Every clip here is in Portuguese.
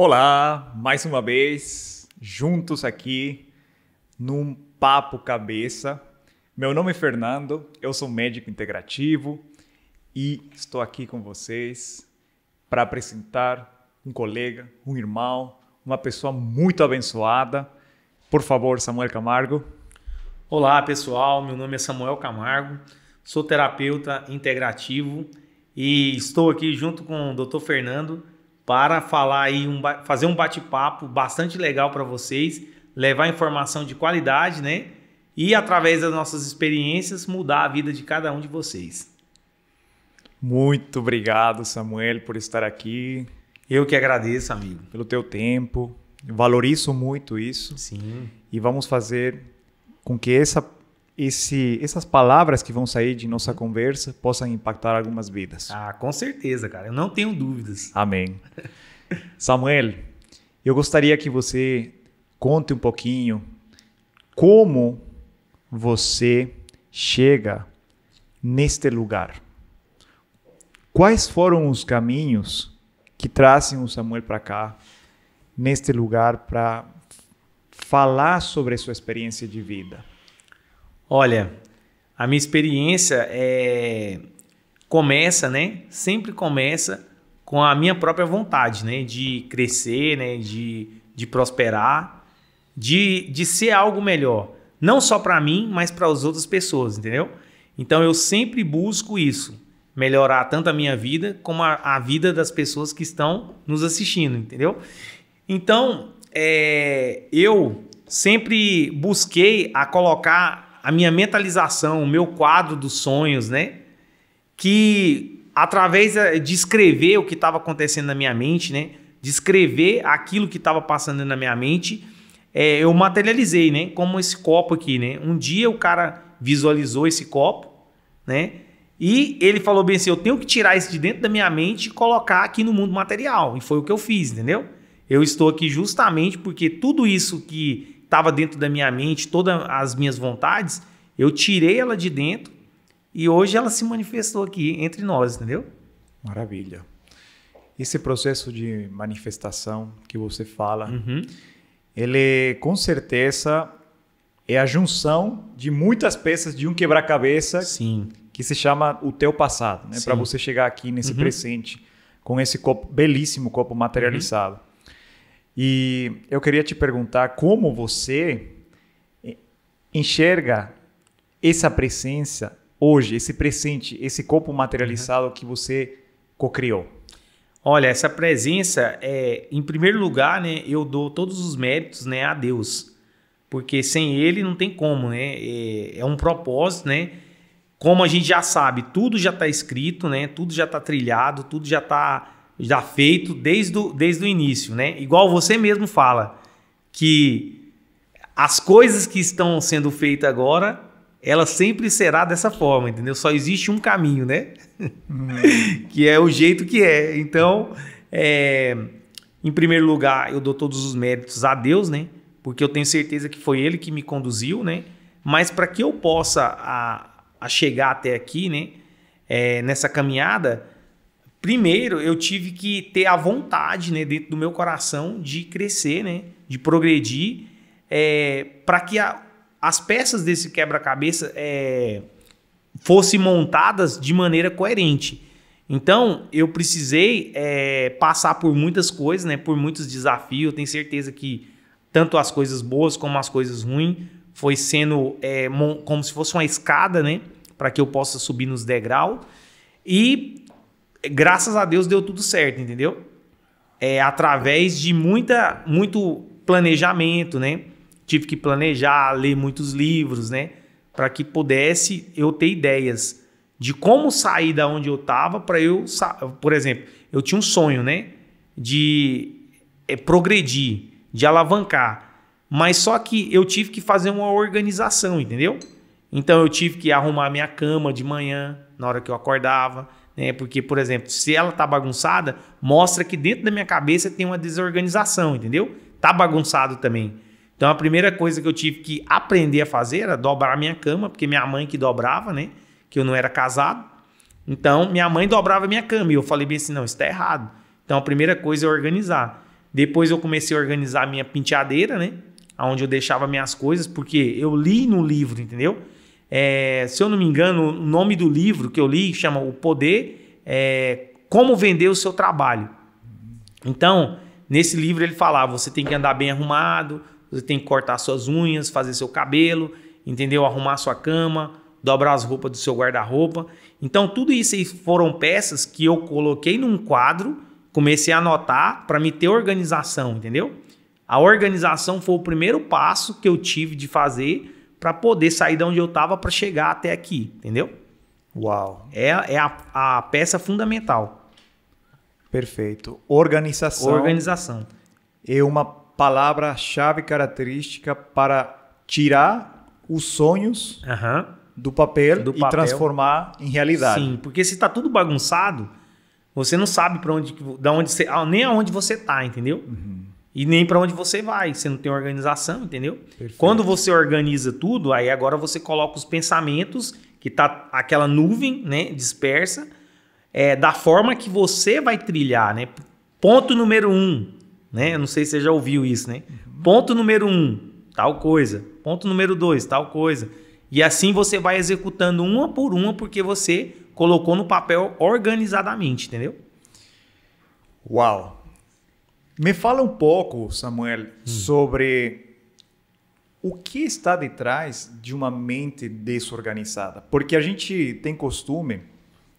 Olá, mais uma vez, juntos aqui num Papo Cabeça. Meu nome é Fernando, eu sou médico integrativo e estou aqui com vocês para apresentar um colega, um irmão, uma pessoa muito abençoada. Por favor, Samuel Camargo. Olá pessoal, meu nome é Samuel Camargo, sou terapeuta integrativo e estou aqui junto com o Dr. Fernando para falar aí fazer um bate-papo bastante legal para vocês, levar informação de qualidade, né? E através das nossas experiências mudar a vida de cada um de vocês. Muito obrigado, Samuel, por estar aqui. Eu que agradeço, amigo. Pelo teu tempo. Eu valorizo muito isso. Sim. E vamos fazer com que essas palavras que vão sair de nossa conversa possam impactar algumas vidas. Ah, com certeza, cara. Eu não tenho dúvidas. Amém. Samuel, eu gostaria que você conte um pouquinho como você chega neste lugar. Quais foram os caminhos que trazem o Samuel para cá, neste lugar, para falar sobre a sua experiência de vida? Olha, a minha experiência sempre começa com a minha própria vontade, né? De crescer, né? De prosperar, de ser algo melhor. Não só para mim, mas para as outras pessoas, entendeu? Então eu sempre busco isso, melhorar tanto a minha vida como a vida das pessoas que estão nos assistindo, entendeu? Então, eu sempre busquei a colocar a minha mentalização, o meu quadro dos sonhos, né? Que através de escrever o que estava acontecendo na minha mente, né? De escrever aquilo que estava passando na minha mente, eu materializei, né? Como esse copo aqui, né? Um dia o cara visualizou esse copo, né? E ele falou bem assim, eu tenho que tirar isso de dentro da minha mente e colocar aqui no mundo material. E foi o que eu fiz, entendeu? Eu estou aqui justamente porque tudo isso que estava dentro da minha mente, todas as minhas vontades, eu tirei ela de dentro e hoje ela se manifestou aqui entre nós, entendeu? Maravilha. Esse processo de manifestação que você fala, ele com certeza é a junção de muitas peças de um quebra-cabeça. Sim. Que se chama o teu passado, né? Para você chegar aqui nesse presente, com esse copo, belíssimo copo materializado. E eu queria te perguntar como você enxerga essa presença hoje, esse presente, esse copo materializado que você co-criou. Olha, essa presença, em primeiro lugar, né, eu dou todos os méritos, né, a Deus, porque sem Ele não tem como, né? É um propósito, né? Como a gente já sabe, tudo já está escrito, né? Tudo já está trilhado, tudo já está feito desde o início, né? Igual você mesmo fala, que as coisas que estão sendo feitas agora, ela sempre será dessa forma, entendeu? Só existe um caminho, né? Que é o jeito que é. Então, em primeiro lugar, eu dou todos os méritos a Deus, né? Porque eu tenho certeza que foi Ele que me conduziu, né? Mas para que eu possa a chegar até aqui, né? Nessa caminhada, primeiro eu tive que ter a vontade, né, dentro do meu coração de crescer, né, de progredir, para que as peças desse quebra-cabeça fossem montadas de maneira coerente. Então eu precisei passar por muitas coisas, né, por muitos desafios. Eu tenho certeza que tanto as coisas boas como as coisas ruins foi sendo como se fosse uma escada, né, para que eu possa subir nos degraus. E graças a Deus deu tudo certo, entendeu? Através de muito planejamento, né? Tive que planejar, ler muitos livros, né? Para que pudesse eu ter ideias de como sair da onde eu estava para eu... Por exemplo, eu tinha um sonho, né? De progredir, de alavancar. Mas só que eu tive que fazer uma organização, entendeu? Então eu tive que arrumar minha cama de manhã, na hora que eu acordava, né? Porque, por exemplo, se ela tá bagunçada, mostra que dentro da minha cabeça tem uma desorganização, entendeu? Tá bagunçado também. Então a primeira coisa que eu tive que aprender a fazer era dobrar minha cama, porque minha mãe que dobrava, né? Que eu não era casado. Então minha mãe dobrava minha cama e eu falei bem assim, não, isso tá errado. Então a primeira coisa é organizar. Depois eu comecei a organizar a minha penteadeira, né? Onde eu deixava minhas coisas, porque eu li no livro, entendeu? Se eu não me engano, o nome do livro que eu li chama O Poder, Como Vender o Seu Trabalho. Então, nesse livro ele falava, você tem que andar bem arrumado, você tem que cortar suas unhas, fazer seu cabelo, entendeu? Arrumar sua cama, dobrar as roupas do seu guarda-roupa. Então, tudo isso aí foram peças que eu coloquei num quadro, comecei a anotar para me ter organização, entendeu? A organização foi o primeiro passo que eu tive de fazer para poder sair de onde eu estava para chegar até aqui, entendeu? Uau! É a peça fundamental. Perfeito. Organização. Organização. É uma palavra-chave característica para tirar os sonhos do papel e transformar em realidade. Sim, porque se está tudo bagunçado, você não sabe nem aonde você está, entendeu? E nem para onde você vai, você não tem organização, entendeu? Perfeito. Quando você organiza tudo, aí agora você coloca os pensamentos, que tá aquela nuvem, né, dispersa, da forma que você vai trilhar, né? Ponto número 1, né? Eu não sei se você já ouviu isso, né? Ponto número 1, tal coisa. Ponto número 2, tal coisa. E assim você vai executando uma por uma, porque você colocou no papel organizadamente, entendeu? Uau! Me fala um pouco, Samuel, sobre o que está detrás de uma mente desorganizada. Porque a gente tem costume,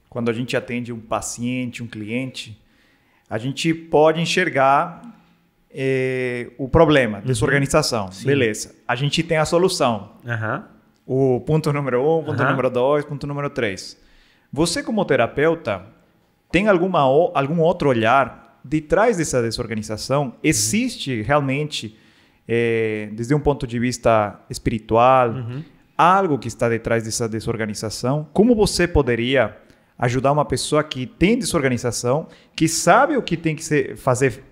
quando a gente atende um paciente, um cliente, a gente pode enxergar o problema, desorganização. Sim. Beleza. A gente tem a solução. O ponto número 1, ponto número 2, ponto número 3. Você, como terapeuta, tem algum outro olhar detrás dessa desorganização? Existe realmente, desde um ponto de vista espiritual, algo que está detrás dessa desorganização? Como você poderia ajudar uma pessoa que tem desorganização, que sabe o que tem que fazer,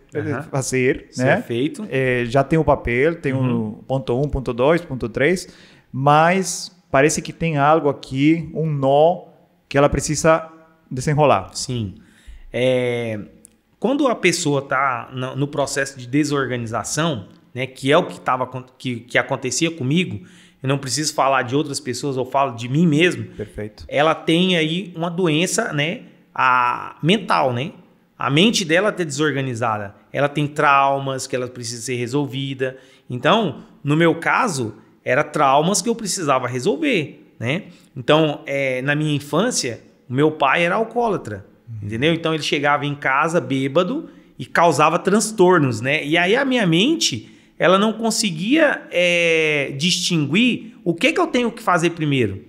né? Feito. Já tem o papel, tem o ponto 1, ponto 2, ponto 3, mas parece que tem algo aqui, um nó, que ela precisa desenrolar. Sim. Quando a pessoa está no processo de desorganização, né, que é o que acontecia comigo, eu não preciso falar de outras pessoas, eu falo de mim mesmo. Perfeito. Ela tem aí uma doença, né, mental, né? A mente dela está desorganizada. Ela tem traumas que ela precisa ser resolvida. Então, no meu caso, eram traumas que eu precisava resolver, né? Então, na minha infância, o meu pai era alcoólatra. Entendeu? Então ele chegava em casa bêbado e causava transtornos, né? E aí a minha mente, ela não conseguia distinguir o que eu tenho que fazer primeiro.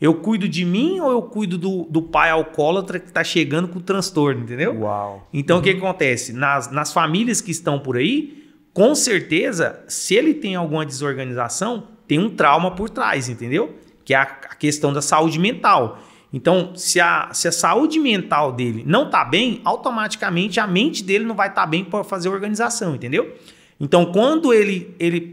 Eu cuido de mim ou eu cuido do pai alcoólatra que está chegando com transtorno, entendeu? Uau! Então o que acontece? Nas famílias que estão por aí, com certeza, se ele tem alguma desorganização, tem um trauma por trás, entendeu? Que é a questão da saúde mental. Então, se a saúde mental dele não está bem, automaticamente a mente dele não vai estar bem para fazer organização, entendeu? Então, quando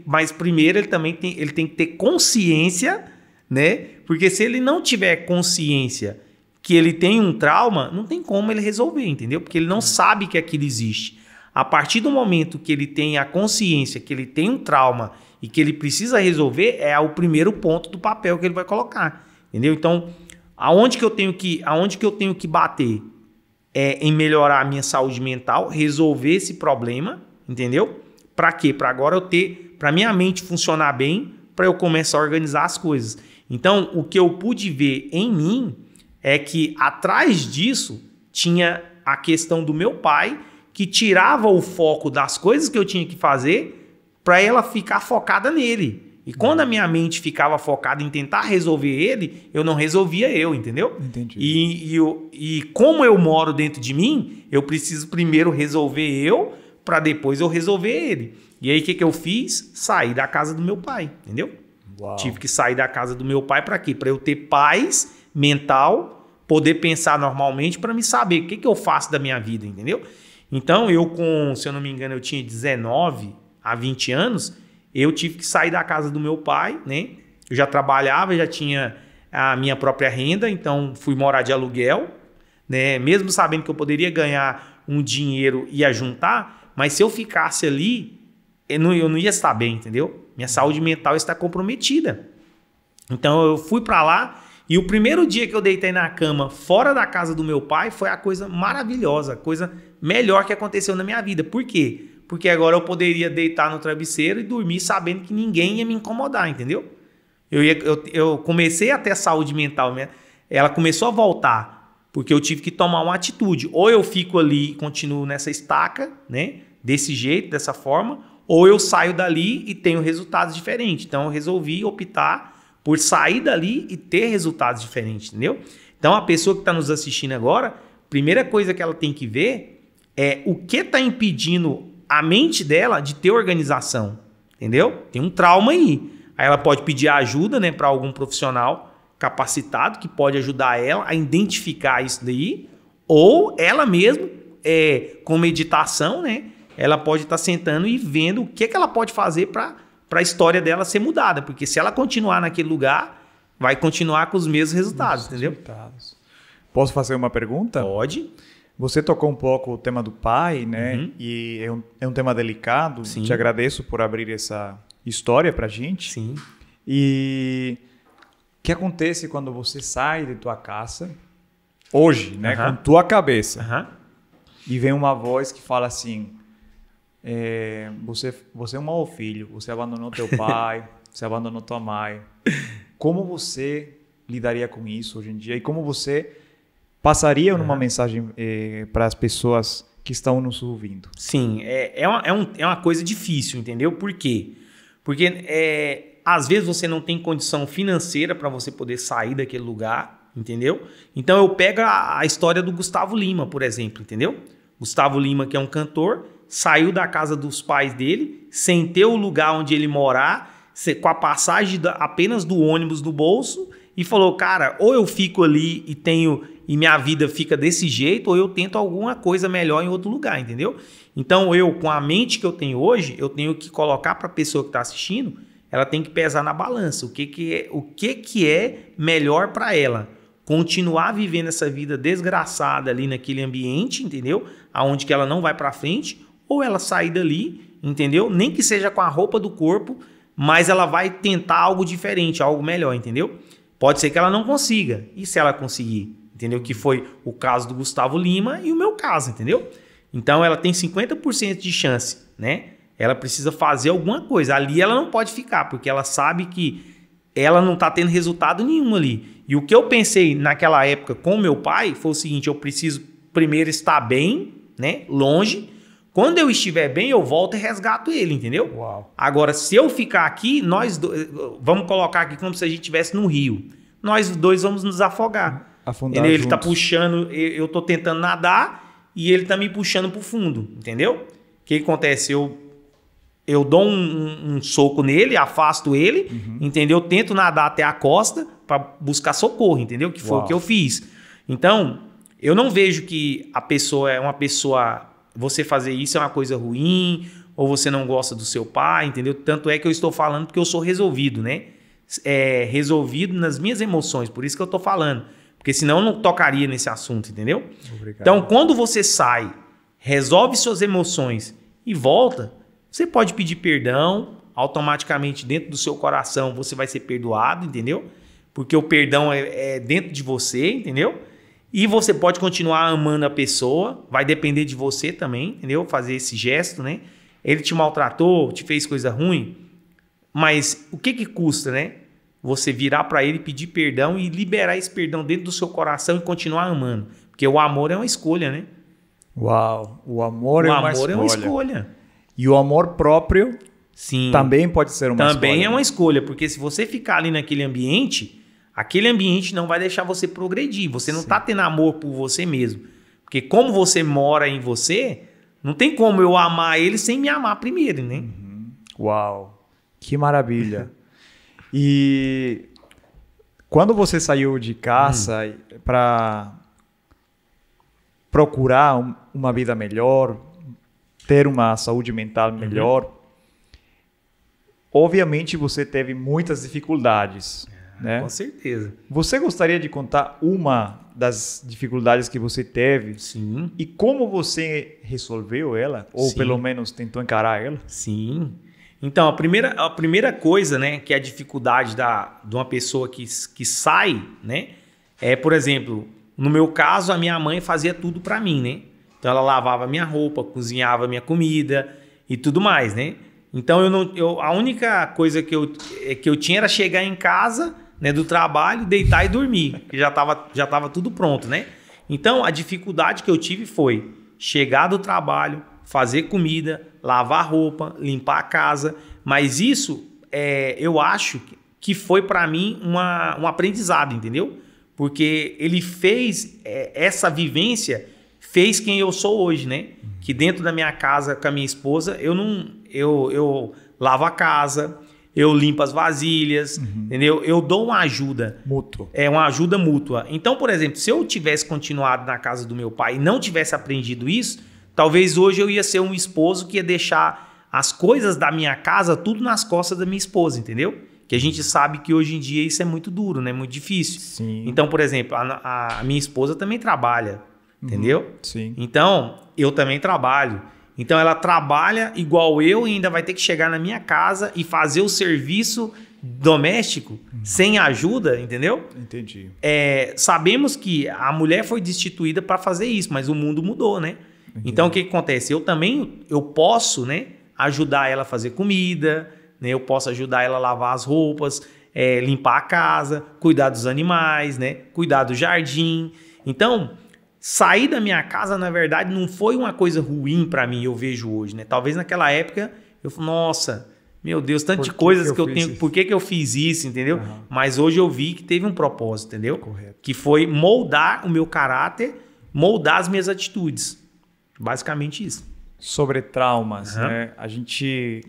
mas primeiro ele também tem que ter consciência, né? Porque se ele não tiver consciência que ele tem um trauma, não tem como ele resolver, entendeu? Porque ele não sabe que aquilo existe. A partir do momento que ele tem a consciência que ele tem um trauma e que ele precisa resolver, é o primeiro ponto do papel que ele vai colocar, entendeu? Então, aonde que eu tenho que bater em melhorar a minha saúde mental, resolver esse problema, entendeu? Para quê? Para agora para minha mente funcionar bem, para eu começar a organizar as coisas. Então, o que eu pude ver em mim é que atrás disso tinha a questão do meu pai, que tirava o foco das coisas que eu tinha que fazer para ela ficar focada nele. E quando a minha mente ficava focada em tentar resolver ele, eu não resolvia eu, entendeu? Entendi. E como eu moro dentro de mim, eu preciso primeiro resolver eu, para depois eu resolver ele. E aí o que eu fiz? Saí da casa do meu pai, entendeu? Uau. Tive que sair da casa do meu pai para quê? Para eu ter paz mental, poder pensar normalmente, para me saber o que eu faço da minha vida, entendeu? Então se eu não me engano, eu tinha 19 a 20 anos, eu tive que sair da casa do meu pai, né? Eu já trabalhava, já tinha a minha própria renda, então fui morar de aluguel, né? Mesmo sabendo que eu poderia ganhar um dinheiro e juntar, Mas se eu ficasse ali, eu não ia estar bem, entendeu? Minha saúde mental está comprometida. Então eu fui para lá e o primeiro dia que eu deitei na cama fora da casa do meu pai foi a coisa maravilhosa, a coisa melhor que aconteceu na minha vida. Por quê? Porque agora eu poderia deitar no travesseiro e dormir sabendo que ninguém ia me incomodar, entendeu? Eu comecei a ter saúde mental, ela começou a voltar, porque eu tive que tomar uma atitude. Ou eu fico ali e continuo nessa estaca, né? Desse jeito, dessa forma, ou eu saio dali e tenho resultados diferentes. Então eu resolvi optar por sair dali e ter resultados diferentes, entendeu? Então a pessoa que está nos assistindo agora, primeira coisa que ela tem que ver é o que está impedindo a mente dela de ter organização, entendeu? Tem um trauma aí. Aí ela pode pedir ajuda, né, para algum profissional capacitado que pode ajudar ela a identificar isso daí, ou ela mesma, com meditação, né, ela pode estar sentando e vendo o que ela pode fazer para a história dela ser mudada, porque se ela continuar naquele lugar, vai continuar com os mesmos resultados, entendeu? Posso fazer uma pergunta? Pode. Você tocou um pouco o tema do pai, né? Uhum. E é um tema delicado. Sim. Te agradeço por abrir essa história pra gente. Sim. E o que acontece quando você sai de tua casa, hoje, né? Com tua cabeça, e vem uma voz que fala assim, você é um mau filho, você abandonou teu pai, você abandonou tua mãe. Como você lidaria com isso hoje em dia? E como você passaria numa mensagem para as pessoas que estão nos ouvindo? Sim, é uma coisa difícil, entendeu? Por quê? Porque às vezes você não tem condição financeira para você poder sair daquele lugar, entendeu? Então eu pego a história do Gustavo Lima, por exemplo, entendeu? Gustavo Lima, que é um cantor, saiu da casa dos pais dele, sem ter o lugar onde ele morar, com a passagem apenas do ônibus no bolso, e falou, cara, ou eu fico ali e minha vida fica desse jeito, ou eu tento alguma coisa melhor em outro lugar, entendeu? Então eu, com a mente que eu tenho hoje, eu tenho que colocar para a pessoa que está assistindo, ela tem que pesar na balança, o que é melhor para ela. Continuar vivendo essa vida desgraçada ali naquele ambiente, entendeu? Aonde que ela não vai para frente, ou ela sair dali, entendeu? Nem que seja com a roupa do corpo, mas ela vai tentar algo diferente, algo melhor, entendeu? Pode ser que ela não consiga. E se ela conseguir? Entendeu? Que foi o caso do Gustavo Lima e o meu caso, entendeu? Então ela tem 50% de chance, né? Ela precisa fazer alguma coisa. Ali ela não pode ficar, porque ela sabe que ela não está tendo resultado nenhum ali. E o que eu pensei naquela época com meu pai foi o seguinte, eu preciso primeiro estar bem, né? Longe. Quando eu estiver bem, eu volto e resgato ele, entendeu? Uau. Agora, se eu ficar aqui, vamos colocar aqui como se a gente estivesse no rio. Nós dois vamos nos afogar. Afundar ele juntos. Tá puxando, eu tô tentando nadar e ele tá me puxando pro fundo, entendeu? O que acontece? Eu dou um soco nele, afasto ele, entendeu? Tento nadar até a costa para buscar socorro, entendeu? Que foi o que eu fiz. Então, eu não vejo que a pessoa é uma pessoa... Você fazer isso é uma coisa ruim, ou você não gosta do seu pai, entendeu? Tanto é que eu estou falando porque eu sou resolvido, né? Resolvido nas minhas emoções, por isso que eu estou falando. Porque senão eu não tocaria nesse assunto, entendeu? Obrigado. Então, quando você sai, resolve suas emoções e volta, você pode pedir perdão, automaticamente dentro do seu coração você vai ser perdoado, entendeu? Porque o perdão é dentro de você, entendeu? E você pode continuar amando a pessoa, vai depender de você também, entendeu? Fazer esse gesto, né? Ele te maltratou, te fez coisa ruim, mas o que custa, né? Você virar para ele, pedir perdão e liberar esse perdão dentro do seu coração e continuar amando. Porque o amor é uma escolha, né? Uau, o amor é uma escolha. E o amor próprio também pode ser uma escolha. Também é uma escolha, porque se você ficar ali naquele ambiente, aquele ambiente não vai deixar você progredir. Você não está tendo amor por você mesmo. Porque como você mora em você, não tem como eu amar ele sem me amar primeiro, né? Uau, que maravilha. E quando você saiu de casa para procurar uma vida melhor, ter uma saúde mental melhor, obviamente você teve muitas dificuldades. né? Com certeza. Você gostaria de contar uma das dificuldades que você teve? Sim. E como você resolveu ela? Ou Sim. pelo menos tentou encarar ela? Sim. Então, a primeira coisa, né, que é a dificuldade de uma pessoa que sai, né, é, por exemplo, no meu caso, a minha mãe fazia tudo para mim, né? Então, ela lavava minha roupa, cozinhava minha comida e tudo mais, né? Então, a única coisa que eu tinha era chegar em casa, né, do trabalho, deitar e dormir, que já tava tudo pronto, né? Então, a dificuldade que eu tive foi chegar do trabalho, fazer comida, lavar roupa, limpar a casa, mas isso eu acho que foi para mim um aprendizado, entendeu? Porque ele fez essa vivência, fez quem eu sou hoje, né? Que dentro da minha casa com a minha esposa, eu lavo a casa, eu limpo as vasilhas, entendeu? Eu dou uma ajuda. Mútuo. É uma ajuda mútua. Então, por exemplo, se eu tivesse continuado na casa do meu pai e não tivesse aprendido isso, talvez hoje eu ia ser um esposo que ia deixar as coisas da minha casa tudo nas costas da minha esposa, entendeu? Que a gente sabe que hoje em dia isso é muito duro, né? Muito difícil. Sim. Então, por exemplo, a minha esposa também trabalha, entendeu? Sim. Então, eu também trabalho. Então, ela trabalha igual eu e ainda vai ter que chegar na minha casa e fazer o serviço doméstico sem ajuda, entendeu? Entendi. Sabemos que a mulher foi destituída para fazer isso, mas o mundo mudou, né? Entendi. Então, o que acontece? Eu posso, né, ajudar ela a fazer comida, né? Eu posso ajudar ela a lavar as roupas, limpar a casa, cuidar dos animais, né? Cuidar do jardim. Então, sair da minha casa, na verdade, não foi uma coisa ruim para mim, eu vejo hoje, né? Talvez naquela época eu falei, nossa, meu Deus, tantas coisas que eu tenho, por que eu fiz isso, entendeu? Uhum. Mas hoje eu vi que teve um propósito, entendeu? Correto. Que foi moldar o meu caráter, moldar as minhas atitudes. Basicamente isso. Sobre traumas, né? A gente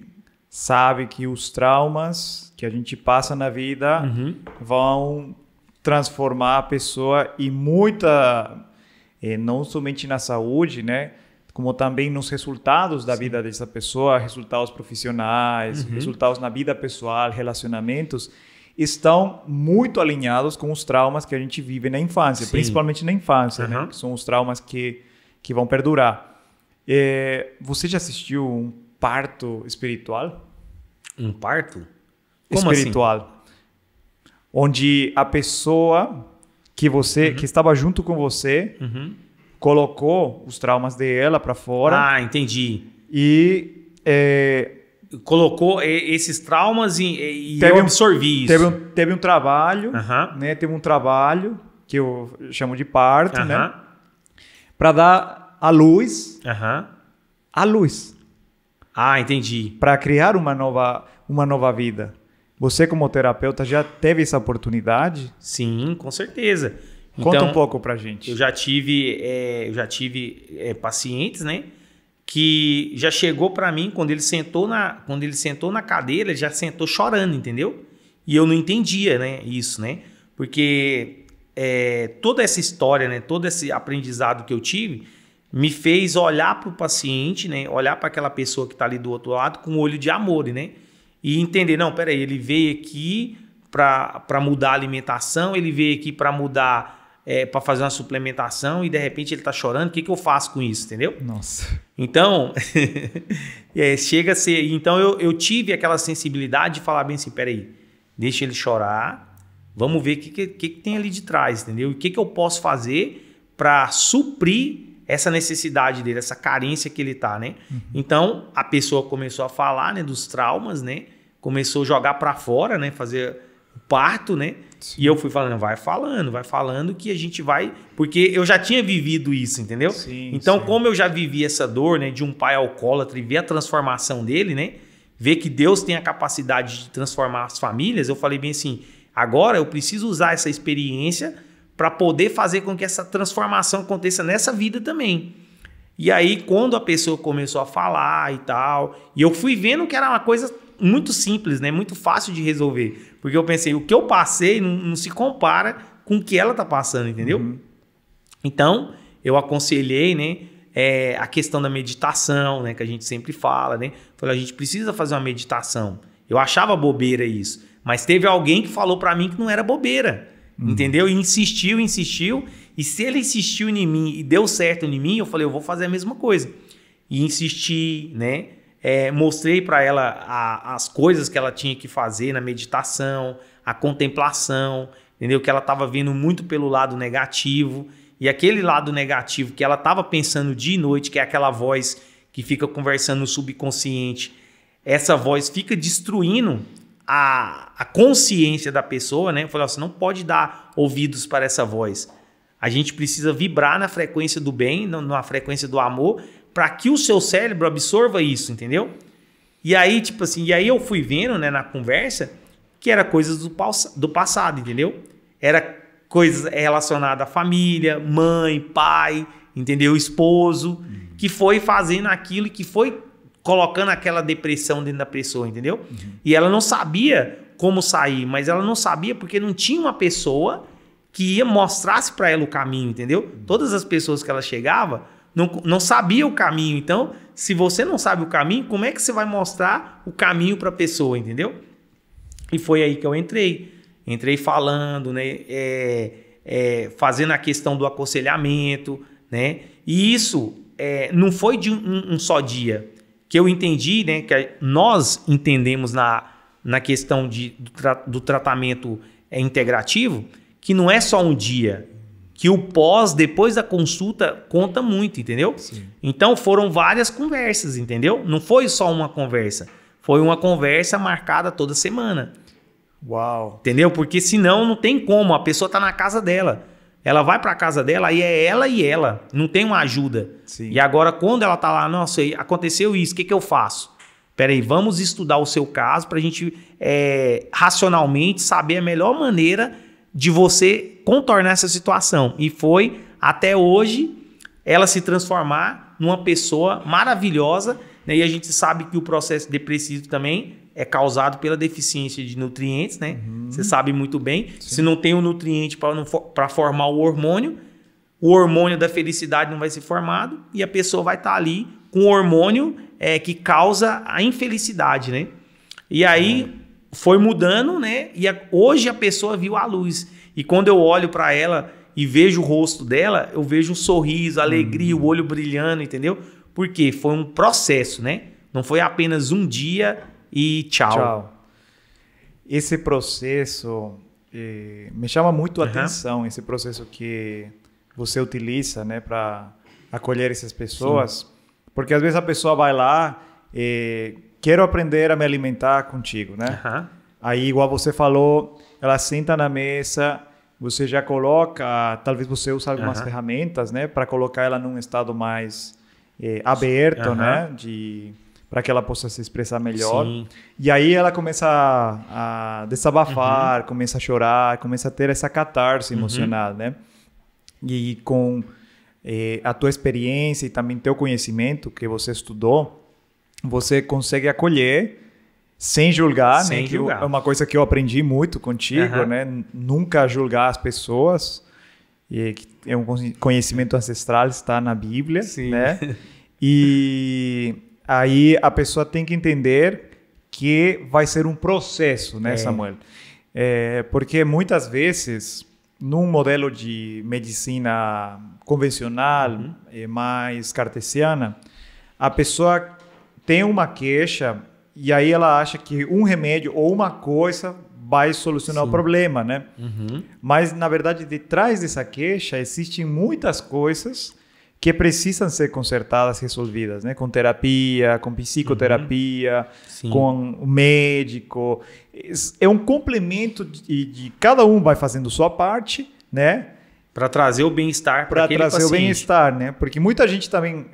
sabe que os traumas que a gente passa na vida vão transformar a pessoa e não somente na saúde, né? Como também nos resultados da vida dessa pessoa, resultados profissionais, resultados na vida pessoal, relacionamentos, estão muito alinhados com os traumas que a gente vive na infância, principalmente na infância, né? Que são os traumas que vão perdurar. Você já assistiu um parto espiritual? Um parto? Como espiritual. Assim? Onde a pessoa que estava junto com você colocou os traumas dela para fora. Ah, entendi. E colocou esses traumas e eu absorvi isso. Teve um trabalho, né? Teve um trabalho que eu chamo de parto, né? Para dar a luz. A luz. Ah, entendi. Para criar uma nova vida. Você, como terapeuta, já teve essa oportunidade? Sim, com certeza. Conta então, um pouco pra gente. Eu já tive pacientes, né? Que já chegou para mim, quando ele sentou na cadeira, ele já sentou chorando, entendeu? E eu não entendia, né, isso, né? Porque toda essa história, né, todo esse aprendizado que eu tive, me fez olhar para o paciente, né, olhar para aquela pessoa que está ali do outro lado com um olho de amor, né? E entender, não, peraí, ele veio aqui para mudar a alimentação, ele veio aqui para mudar, para fazer uma suplementação e de repente ele está chorando, o que eu faço com isso, entendeu? Nossa. Então, chega a ser... Então eu tive aquela sensibilidade de falar bem assim, peraí, deixa ele chorar, vamos ver o que tem ali de trás, entendeu? E o que eu posso fazer para suprir essa necessidade dele, essa carência que ele tá, né? Então, a pessoa começou a falar, né, dos traumas, né? Começou a jogar para fora, né? Fazer o parto, né? Sim. E eu fui falando, vai falando que a gente vai... Porque eu já tinha vivido isso, entendeu? Sim, então, como eu já vivi essa dor, né, de um pai alcoólatra e ver a transformação dele, né? Ver que Deus tem a capacidade de transformar as famílias, eu falei bem assim, agora eu preciso usar essa experiência para poder fazer com que essa transformação aconteça nessa vida também. E aí, quando a pessoa começou a falar e tal, e eu fui vendo que era uma coisa muito simples, né? Muito fácil de resolver. Porque eu pensei, o que eu passei não se compara com o que ela está passando, entendeu? Então, eu aconselhei, né? A questão da meditação, né? Que a gente sempre fala, né? Falei, a gente precisa fazer uma meditação. Eu achava bobeira isso. Mas teve alguém que falou para mim que não era bobeira, entendeu? E insistiu, insistiu. E se ele insistiu em mim e deu certo em mim, eu falei, eu vou fazer a mesma coisa. E insisti, né? Mostrei para ela as coisas que ela tinha que fazer na meditação, a contemplação, entendeu? Que ela estava vendo muito pelo lado negativo. E aquele lado negativo que ela estava pensando dia e noite, que é aquela voz que fica conversando no subconsciente, essa voz fica destruindo a consciência da pessoa, né? Eu falei, você não pode dar ouvidos para essa voz. A gente precisa vibrar na frequência do bem, na frequência do amor, para que o seu cérebro absorva isso, entendeu? E aí, tipo assim, eu fui vendo, né, na conversa, que era coisas do passado, entendeu? Era coisas relacionadas à família, mãe, pai, entendeu? Esposo, que foi fazendo aquilo e que foi colocando aquela depressão dentro da pessoa, entendeu? E ela não sabia como sair, mas ela não sabia porque não tinha uma pessoa que mostrasse para ela o caminho, entendeu? Todas as pessoas que ela chegava não sabia o caminho. Então, se você não sabe o caminho, como é que você vai mostrar o caminho para a pessoa, entendeu? E foi aí que eu entrei. Entrei falando, né? Fazendo a questão do aconselhamento, né? E isso não foi de um só dia. Que eu entendi, né? Que nós entendemos na questão do tratamento integrativo, que não é só um dia. Que o depois da consulta, conta muito, entendeu? Sim. Então, foram várias conversas, entendeu? Não foi só uma conversa. Foi uma conversa marcada toda semana. Uau! Entendeu? Porque senão não tem como. A pessoa está na casa dela. Ela vai para a casa dela, aí é ela e ela. Não tem uma ajuda. Sim. E agora, quando ela está lá, nossa, aconteceu isso, o que eu faço? Peraí, vamos estudar o seu caso para a gente racionalmente saber a melhor maneira de você contornar essa situação. E foi, até hoje, ela se transformar numa pessoa maravilhosa, né? E a gente sabe que o processo depressivo também é causado pela deficiência de nutrientes, né? Você sabe muito bem. Sim. Se não tem o nutriente para formar o hormônio da felicidade não vai ser formado e a pessoa vai estar ali com o hormônio que causa a infelicidade, né? E aí foi mudando, né? E hoje a pessoa viu a luz. E quando eu olho para ela e vejo o rosto dela, eu vejo um sorriso, alegria, o olho brilhando, entendeu? Porque foi um processo, né? Não foi apenas um dia e tchau. Esse processo me chama muito a atenção, esse processo que você utiliza, né, para acolher essas pessoas. Sim. Porque às vezes a pessoa vai lá quero aprender a me alimentar contigo, né? Aí, igual você falou, ela senta na mesa, você já coloca, talvez você use algumas ferramentas, né, para colocar ela num estado mais aberto, né, para que ela possa se expressar melhor. Sim. E aí ela começa a desabafar, começa a chorar, começa a ter essa catarse emocional, né? E com a tua experiência e também teu conhecimento que você estudou, você consegue acolher sem julgar, né? Que é uma coisa que eu aprendi muito contigo, né? Nunca julgar as pessoas. E é um conhecimento ancestral, está na Bíblia, né? E aí a pessoa tem que entender que vai ser um processo, né, Samuel? Porque muitas vezes, num modelo de medicina convencional, mais cartesiana, a pessoa tem uma queixa e aí ela acha que um remédio ou uma coisa vai solucionar o problema, né? Mas, na verdade, detrás dessa queixa existem muitas coisas que precisam ser consertadas, resolvidas, né? Com terapia, com psicoterapia, com o médico. É um complemento de cada um vai fazendo sua parte, né? Para trazer o bem-estar para aquele paciente. Para trazer o bem-estar, né? Porque muita gente também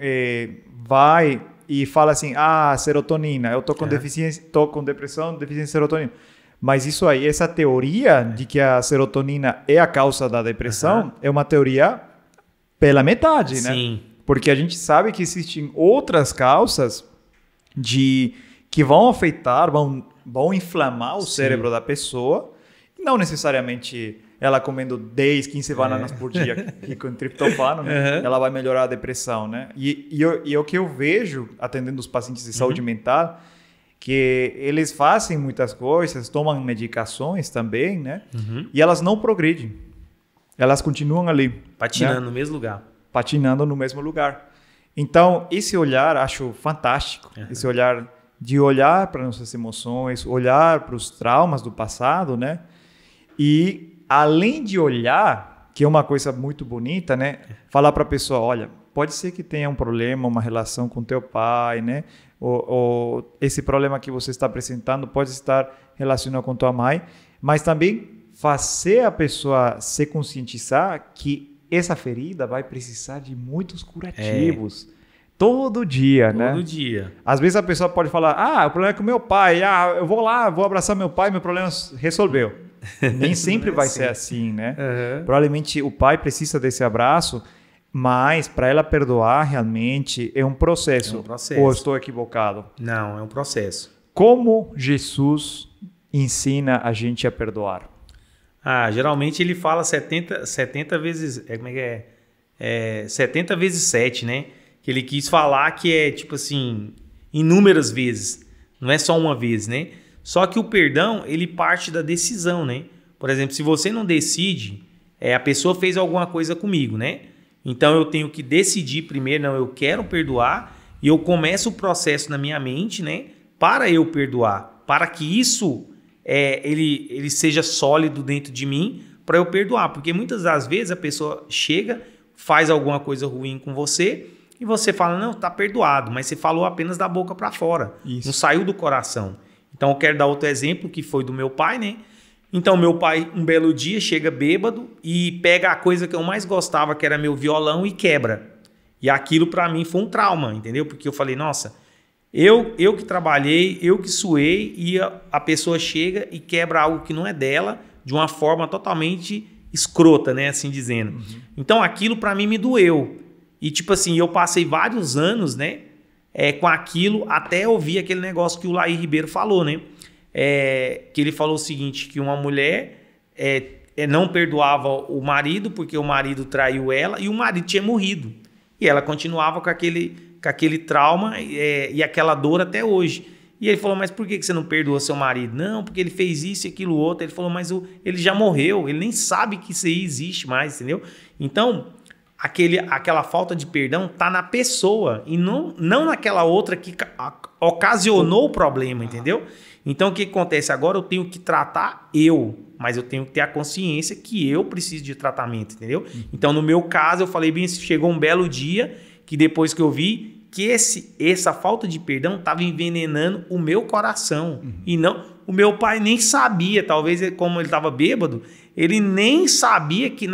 vai e fala assim, serotonina, eu tô com deficiência, tô com depressão, deficiência de serotonina. Mas isso aí, essa teoria de que a serotonina é a causa da depressão, é uma teoria pela metade, né? Porque a gente sabe que existem outras causas que vão afetar, vão inflamar o cérebro da pessoa, não necessariamente ela comendo 10, 15 bananas por dia e com triptofano, né? Ela vai melhorar a depressão, né? E o que eu vejo atendendo os pacientes de saúde mental, que eles fazem muitas coisas, tomam medicações também, né? E elas não progridem. Elas continuam ali. Patinando, né? no mesmo lugar. Patinando no mesmo lugar. Então, esse olhar, acho fantástico. Esse olhar de olhar para nossas emoções, olhar para os traumas do passado, né? E, além de olhar, que é uma coisa muito bonita, né? Falar para a pessoa, olha, pode ser que tenha um problema, uma relação com teu pai, né? Ou esse problema que você está apresentando pode estar relacionado com tua mãe, mas também fazer a pessoa se conscientizar que essa ferida vai precisar de muitos curativos. Todo dia, né? Todo dia. Às vezes a pessoa pode falar, o problema é com meu pai, eu vou lá, vou abraçar meu pai, meu problema resolveu. Nem sempre vai ser assim, né? Provavelmente o pai precisa desse abraço, mas para ela perdoar realmente é um processo. Ou estou equivocado? Não, é um processo. Como Jesus ensina a gente a perdoar? Geralmente ele fala 70 vezes... Como é que é? 70 vezes 7, né? Que ele quis falar que é tipo assim, inúmeras vezes. Não é só uma vez, né? Só que o perdão, ele parte da decisão, né? Por exemplo, se você não decide, a pessoa fez alguma coisa comigo, né? Então eu tenho que decidir primeiro, não, eu quero perdoar, e eu começo o processo na minha mente, né? Para eu perdoar, para que isso ele seja sólido dentro de mim, para eu perdoar. Porque muitas das vezes a pessoa chega, faz alguma coisa ruim com você, e você fala, não, tá perdoado, mas você falou apenas da boca para fora, não saiu do coração. Então eu quero dar outro exemplo, que foi do meu pai, né? Então meu pai, um belo dia, chega bêbado e pega a coisa que eu mais gostava, que era meu violão, e quebra. E aquilo para mim foi um trauma, entendeu? Porque eu falei, nossa, eu que trabalhei, eu que suei, e a pessoa chega e quebra algo que não é dela, de uma forma totalmente escrota, né? Assim dizendo. Então aquilo para mim me doeu. E tipo assim, eu passei vários anos, né? Com aquilo, até ouvir aquele negócio que o Laí Ribeiro falou, né? Que ele falou o seguinte, que uma mulher não perdoava o marido porque o marido traiu ela e o marido tinha morrido. E ela continuava com aquele trauma e aquela dor até hoje. E ele falou, mas por que você não perdoa seu marido? Não, porque ele fez isso e aquilo outro. Ele falou, mas ele já morreu, ele nem sabe que isso aí existe mais, entendeu? Então, aquela falta de perdão está na pessoa e não naquela outra que ocasionou o problema, entendeu? Então, o que acontece? Agora eu tenho que tratar mas eu tenho que ter a consciência que eu preciso de tratamento, entendeu? Então, no meu caso, eu falei bem, chegou um belo dia que depois que eu vi que essa falta de perdão estava envenenando o meu coração. E não, o meu pai nem sabia, talvez como ele estava bêbado, ele nem sabia que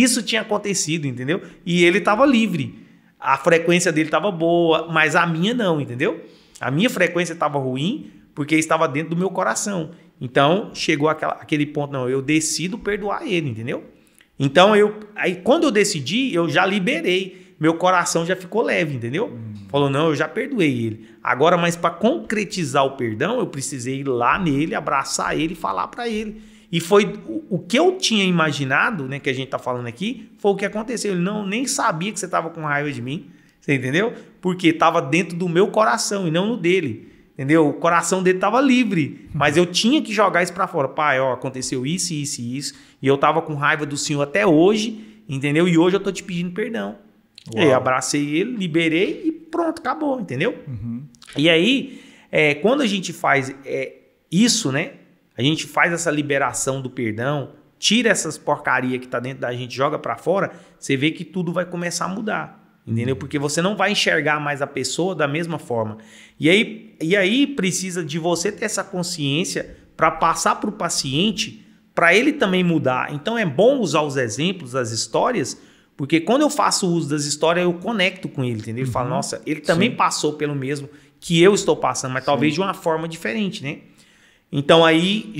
isso tinha acontecido, entendeu? E ele estava livre. A frequência dele estava boa, mas a minha não, entendeu? A minha frequência estava ruim porque estava dentro do meu coração. Então, chegou aquele ponto, não, eu decido perdoar ele, entendeu? Então, aí quando eu decidi, eu já liberei. Meu coração já ficou leve, entendeu? Falou, não, eu já perdoei ele. Agora, mas para concretizar o perdão, eu precisei ir lá nele, abraçar ele e falar para ele. E foi o que eu tinha imaginado, né, que a gente tá falando aqui, foi o que aconteceu. Ele nem sabia que você estava com raiva de mim, você entendeu? Porque estava dentro do meu coração e não no dele, entendeu? O coração dele estava livre, mas eu tinha que jogar isso para fora. Pai, aconteceu isso, isso e isso, e eu estava com raiva do senhor até hoje, entendeu? E hoje eu tô te pedindo perdão. E aí, abracei ele, liberei e pronto, acabou, entendeu? E aí, quando a gente faz isso, né? A gente faz essa liberação do perdão, tira essas porcaria que tá dentro da gente, joga para fora, você vê que tudo vai começar a mudar, entendeu? Porque você não vai enxergar mais a pessoa da mesma forma. E aí precisa de você ter essa consciência para passar para o paciente, para ele também mudar. Então é bom usar os exemplos, as histórias, porque quando eu faço uso das histórias, eu conecto com ele, entendeu? Ele fala, nossa, ele também passou pelo mesmo que eu estou passando, mas talvez de uma forma diferente, né? Então aí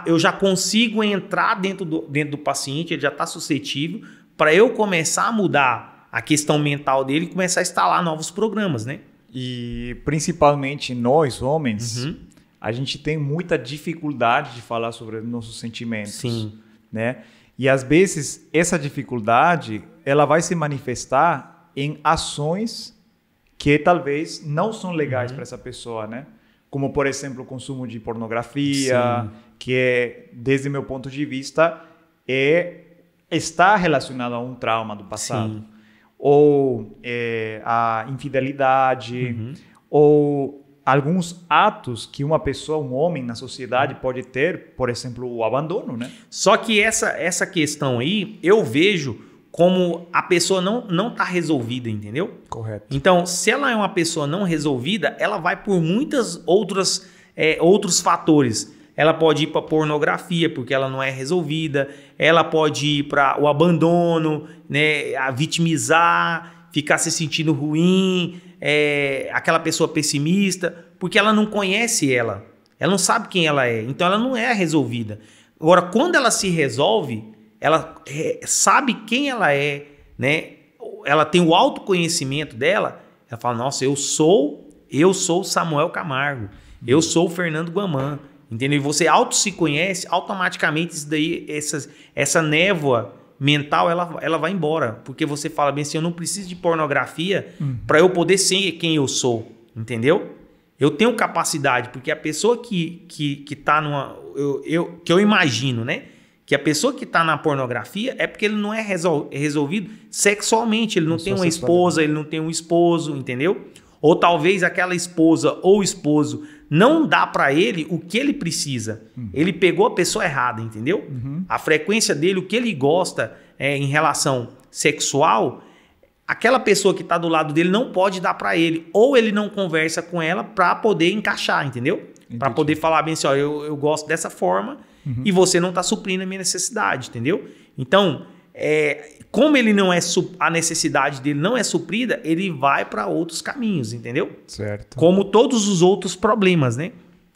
eu já consigo entrar dentro do paciente, ele já está suscetível, para eu começar a mudar a questão mental dele e começar a instalar novos programas, né? E principalmente nós, homens, a gente tem muita dificuldade de falar sobre nossos sentimentos. Sim. Né? E às vezes essa dificuldade ela vai se manifestar em ações que talvez não são legais para essa pessoa, né? como, por exemplo, o consumo de pornografia, que é, desde meu ponto de vista, está relacionado a um trauma do passado. Sim. Ou a infidelidade, ou alguns atos que uma pessoa, um homem na sociedade pode ter, por exemplo, o abandono, né? Só que essa questão aí, eu vejo como a pessoa não está resolvida, entendeu? Correto. Então, se ela é uma pessoa não resolvida, ela vai por muitas outros fatores. Ela pode ir para pornografia, porque ela não é resolvida. Ela pode ir para o abandono, né, a vitimizar, ficar se sentindo ruim, aquela pessoa pessimista, porque ela não conhece ela. Ela não sabe quem ela é, então ela não é resolvida. Agora, quando ela se resolve, ela sabe quem ela é, né? Ela tem o autoconhecimento dela, ela fala, nossa, eu sou o Samuel Camargo, eu sou o Fernando Guamã, entendeu? E você se conhece, automaticamente isso daí, essa névoa mental, ela vai embora, porque você fala bem assim, eu não preciso de pornografia para eu poder ser quem eu sou, entendeu? Eu tenho capacidade, porque a pessoa que tá numa... que eu imagino, né? Que a pessoa que está na pornografia é porque ele não é resolvido sexualmente. Ele não tem uma esposa, ele não tem um esposo, entendeu? Ou talvez aquela esposa ou esposo não dá para ele o que ele precisa. Ele pegou a pessoa errada, entendeu? A frequência dele, o que ele gosta em relação sexual, aquela pessoa que está do lado dele não pode dar para ele. Ou ele não conversa com ela para poder encaixar, entendeu? Para poder falar bem assim, ó, eu gosto dessa forma... E você não está suprindo a minha necessidade, entendeu? Então, como ele não a necessidade dele não é suprida, ele vai para outros caminhos, entendeu? Certo. Como todos os outros problemas, né?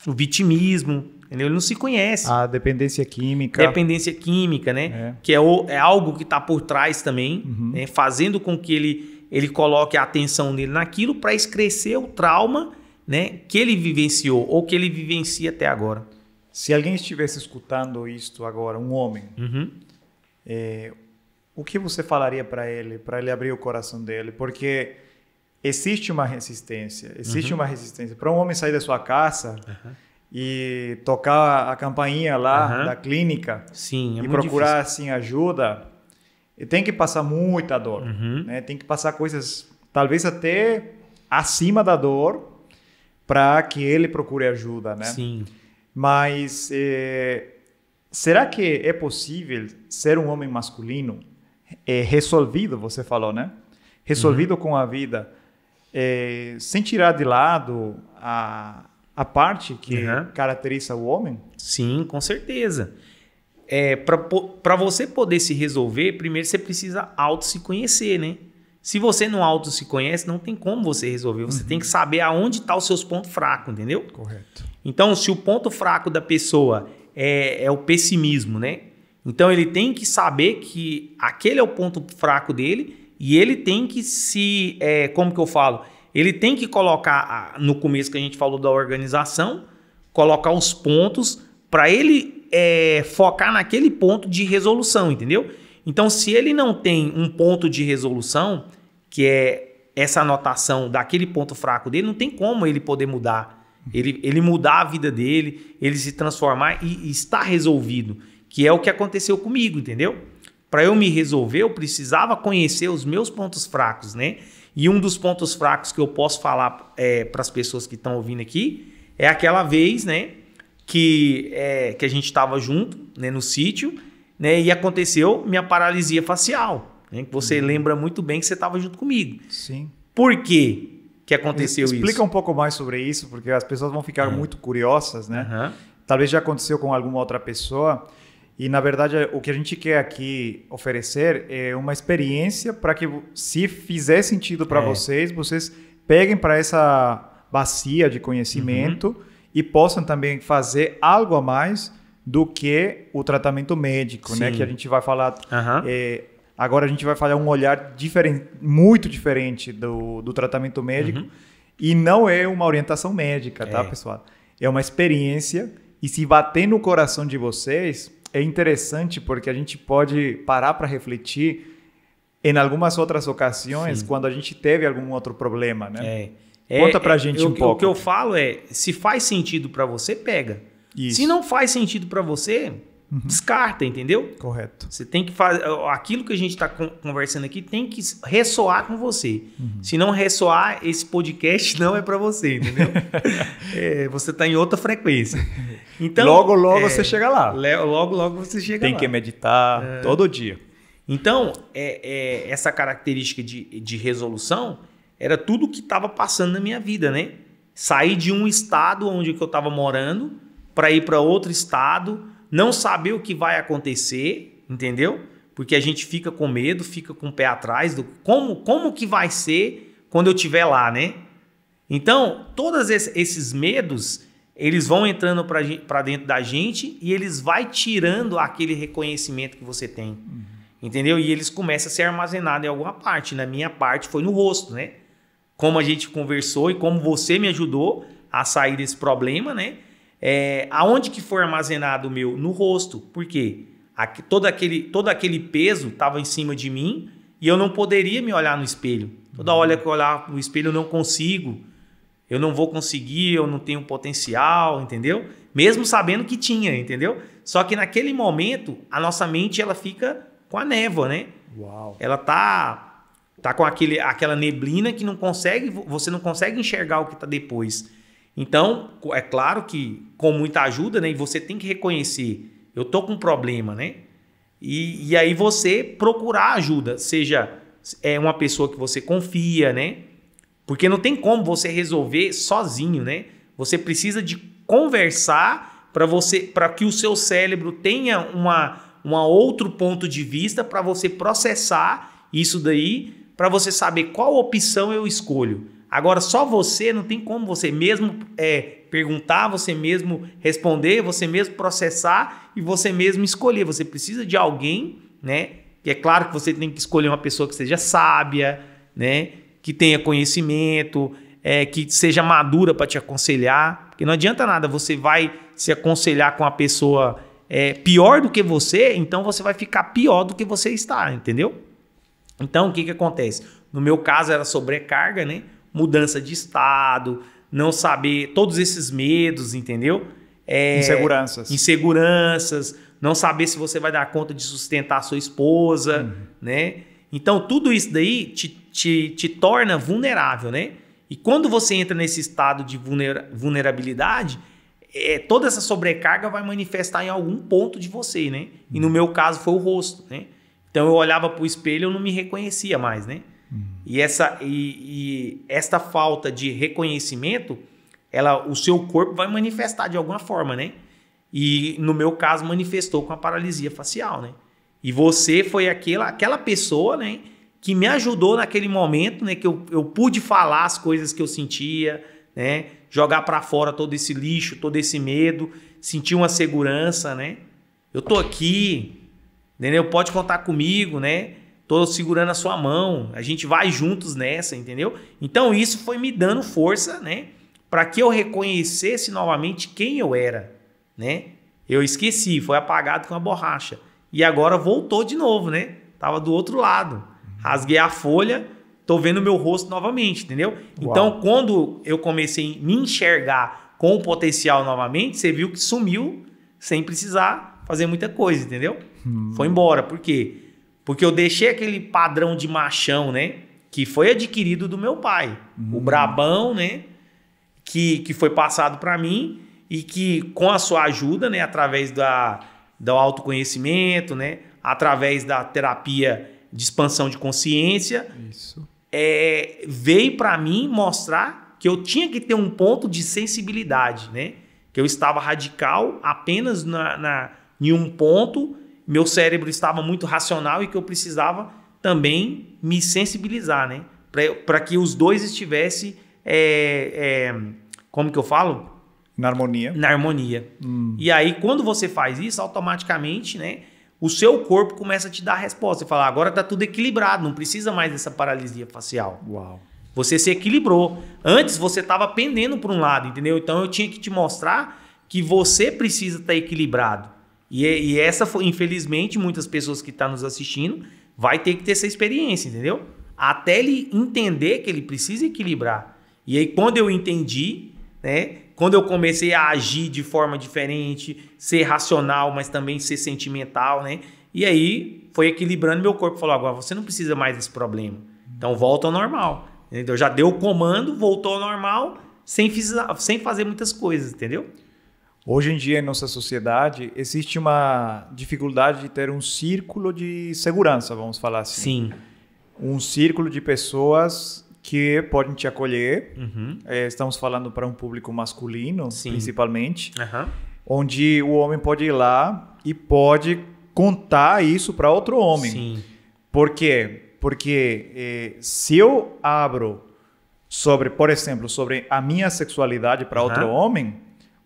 O vitimismo, entendeu? Ele não se conhece. A dependência química. Dependência química, né? Que é algo que está por trás também, né? Fazendo com que ele coloque a atenção dele naquilo para excrescer o trauma, né? Que ele vivenciou ou que ele vivencia até agora. Se alguém estivesse escutando isto agora, um homem, o que você falaria para ele abrir o coração dele? Porque existe uma resistência. Para um homem sair da sua casa e tocar a campainha lá da clínica. Sim, e procurar assim, ajuda, tem que passar muita dor. Né? Tem que passar coisas, talvez até acima da dor, para que ele procure ajuda. Né? Sim. Mas será que é possível ser um homem masculino resolvido, você falou, né? Resolvido com a vida, sem tirar de lado a parte que caracteriza o homem? Sim, com certeza. Para você poder se resolver, primeiro você precisa se conhecer, né? Se você não se conhece, não tem como você resolver. Você tem que saber aonde estão os seus pontos fracos, entendeu? Correto. Então, se o ponto fraco da pessoa é o pessimismo, né? Então, ele tem que saber que aquele é o ponto fraco dele e ele tem que como que eu falo? Ele tem que colocar, no começo que a gente falou da organização, colocar os pontos para ele focar naquele ponto de resolução, entendeu? Então, se ele não tem um ponto de resolução, que é essa anotação daquele ponto fraco dele, não tem como ele poder mudar. Ele mudar a vida dele, ele se transformar e estar resolvido, que é o que aconteceu comigo, entendeu? Para eu me resolver, eu precisava conhecer os meus pontos fracos, né? E um dos pontos fracos que eu posso falar para as pessoas que estão ouvindo aqui é aquela vez, né, que a gente estava junto, né, no sítio, né, e aconteceu minha paralisia facial, né, que você lembra muito bem que você estava junto comigo. Sim. Por quê que aconteceu isso? Explica um pouco mais sobre isso, porque as pessoas vão ficar muito curiosas, né? Talvez já aconteceu com alguma outra pessoa. E, na verdade, o que a gente quer aqui oferecer é uma experiência para que, se fizer sentido para vocês peguem para essa bacia de conhecimento e possam também fazer algo a mais do que o tratamento médico, né? Que a gente vai falar... Agora a gente vai falar um olhar muito diferente do tratamento médico e não é uma orientação médica, tá, pessoal? É uma experiência e se bater no coração de vocês, é interessante porque a gente pode parar para refletir em algumas outras ocasiões quando a gente teve algum outro problema, né? Conta pra gente um pouco. O que eu falo é, se faz sentido para você, pega. Isso. Se não faz sentido para você, descarta, entendeu? Correto. Você tem que fazer... Aquilo que a gente está conversando aqui tem que ressoar com você. Se não ressoar, esse podcast não é para você, entendeu? Você está em outra frequência. Então, logo você chega lá. Logo você chega lá. Tem que meditar todo dia. Então, essa característica de resolução era tudo que estava passando na minha vida, né? Sair de um estado onde eu estava morando para ir para outro estado, não saber o que vai acontecer, entendeu? Porque a gente fica com medo, fica com o pé atrás do como que vai ser quando eu estiver lá, né? Então, todos esses medos, eles vão entrando para dentro da gente e eles vai tirando aquele reconhecimento que você tem, entendeu? E eles começam a ser armazenados em alguma parte. Na minha parte foi no rosto, né? Como a gente conversou e como você me ajudou a sair desse problema, né? Aonde que foi armazenado o meu? No rosto. Por quê? Todo aquele peso estava em cima de mim e eu não poderia me olhar no espelho. Toda hora que eu olhar no espelho eu não consigo. Eu não vou conseguir, eu não tenho potencial, entendeu? Mesmo sabendo que tinha, entendeu? Só que naquele momento a nossa mente ela fica com a névoa, né? Uau. Ela tá com aquela neblina que você não consegue enxergar o que está depois. Então, é claro que com muita ajuda, né? E você tem que reconhecer, eu tô com um problema, né? E aí você procurar ajuda, seja uma pessoa que você confia, né? Porque não tem como você resolver sozinho, né? Você precisa de conversar para que o seu cérebro tenha um outro ponto de vista para você processar isso daí, para você saber qual opção eu escolho. Agora, só você, não tem como você mesmo perguntar, você mesmo responder, você mesmo processar e você mesmo escolher. Você precisa de alguém, né? Que é claro que você tem que escolher uma pessoa que seja sábia, né? Que tenha conhecimento, que seja madura para te aconselhar. Porque não adianta nada, você vai se aconselhar com uma pessoa pior do que você, então você vai ficar pior do que você está, entendeu? Então, o que acontece? No meu caso, era sobrecarga, né? Mudança de estado, não saber, todos esses medos, entendeu? Inseguranças, não saber se você vai dar conta de sustentar a sua esposa, né? Então, tudo isso daí te torna vulnerável, né? E quando você entra nesse estado de vulnerabilidade, toda essa sobrecarga vai manifestar em algum ponto de você, né? E no meu caso foi o rosto, né? Então eu olhava para o espelho e eu não me reconhecia mais, né? E esta falta de reconhecimento, o seu corpo vai manifestar de alguma forma, né? E no meu caso manifestou com a paralisia facial, né? E você foi aquela pessoa, né, que me ajudou naquele momento, né, que eu pude falar as coisas que eu sentia, né? Jogar para fora todo esse lixo, todo esse medo, sentir uma segurança, né? Eu tô aqui, entendeu? Pode contar comigo, né? Tô segurando a sua mão, a gente vai juntos nessa, entendeu? Então isso foi me dando força, né? Para que eu reconhecesse novamente quem eu era, né? Eu esqueci, foi apagado com a borracha. E agora voltou de novo, né? Tava do outro lado. Rasguei a folha, tô vendo meu rosto novamente, entendeu? Uau. Então, quando eu comecei a me enxergar com o potencial novamente, você viu que sumiu sem precisar fazer muita coisa, entendeu? Foi embora. Por quê? Porque eu deixei aquele padrão de machão, né? Que foi adquirido do meu pai. O brabão, né? Que foi passado para mim e que com a sua ajuda, né? Através do autoconhecimento, né? Através da terapia de expansão de consciência, veio para mim mostrar que eu tinha que ter um ponto de sensibilidade, né? Que eu estava radical apenas em um ponto, meu cérebro estava muito racional e que eu precisava também me sensibilizar, né? Para que os dois estivessem, como que eu falo? Na harmonia. Na harmonia. E aí, quando você faz isso, automaticamente, né? O seu corpo começa a te dar a resposta. Você fala, agora está tudo equilibrado, não precisa mais dessa paralisia facial. Uau. Você se equilibrou. Antes você estava pendendo para um lado, entendeu? Então eu tinha que te mostrar que você precisa estar equilibrado. E essa foi, infelizmente, muitas pessoas que estão nos assistindo vai ter que ter essa experiência, entendeu? Até ele entender que ele precisa equilibrar. E aí, quando eu entendi, né? Quando eu comecei a agir de forma diferente, ser racional, mas também ser sentimental, né? E aí, foi equilibrando meu corpo. Falou, agora você não precisa mais desse problema. Então, volta ao normal. Entendeu? Já deu o comando, voltou ao normal, sem fazer muitas coisas, entendeu? Hoje em dia, em nossa sociedade, existe uma dificuldade de ter um círculo de segurança, vamos falar assim. Sim. Um círculo de pessoas que podem te acolher. Uhum. Estamos falando para um público masculino, Sim. principalmente, Uhum. onde o homem pode ir lá e pode contar isso para outro homem. Sim. Por quê? Porque se eu abro sobre, por exemplo, sobre a minha sexualidade para outro homem,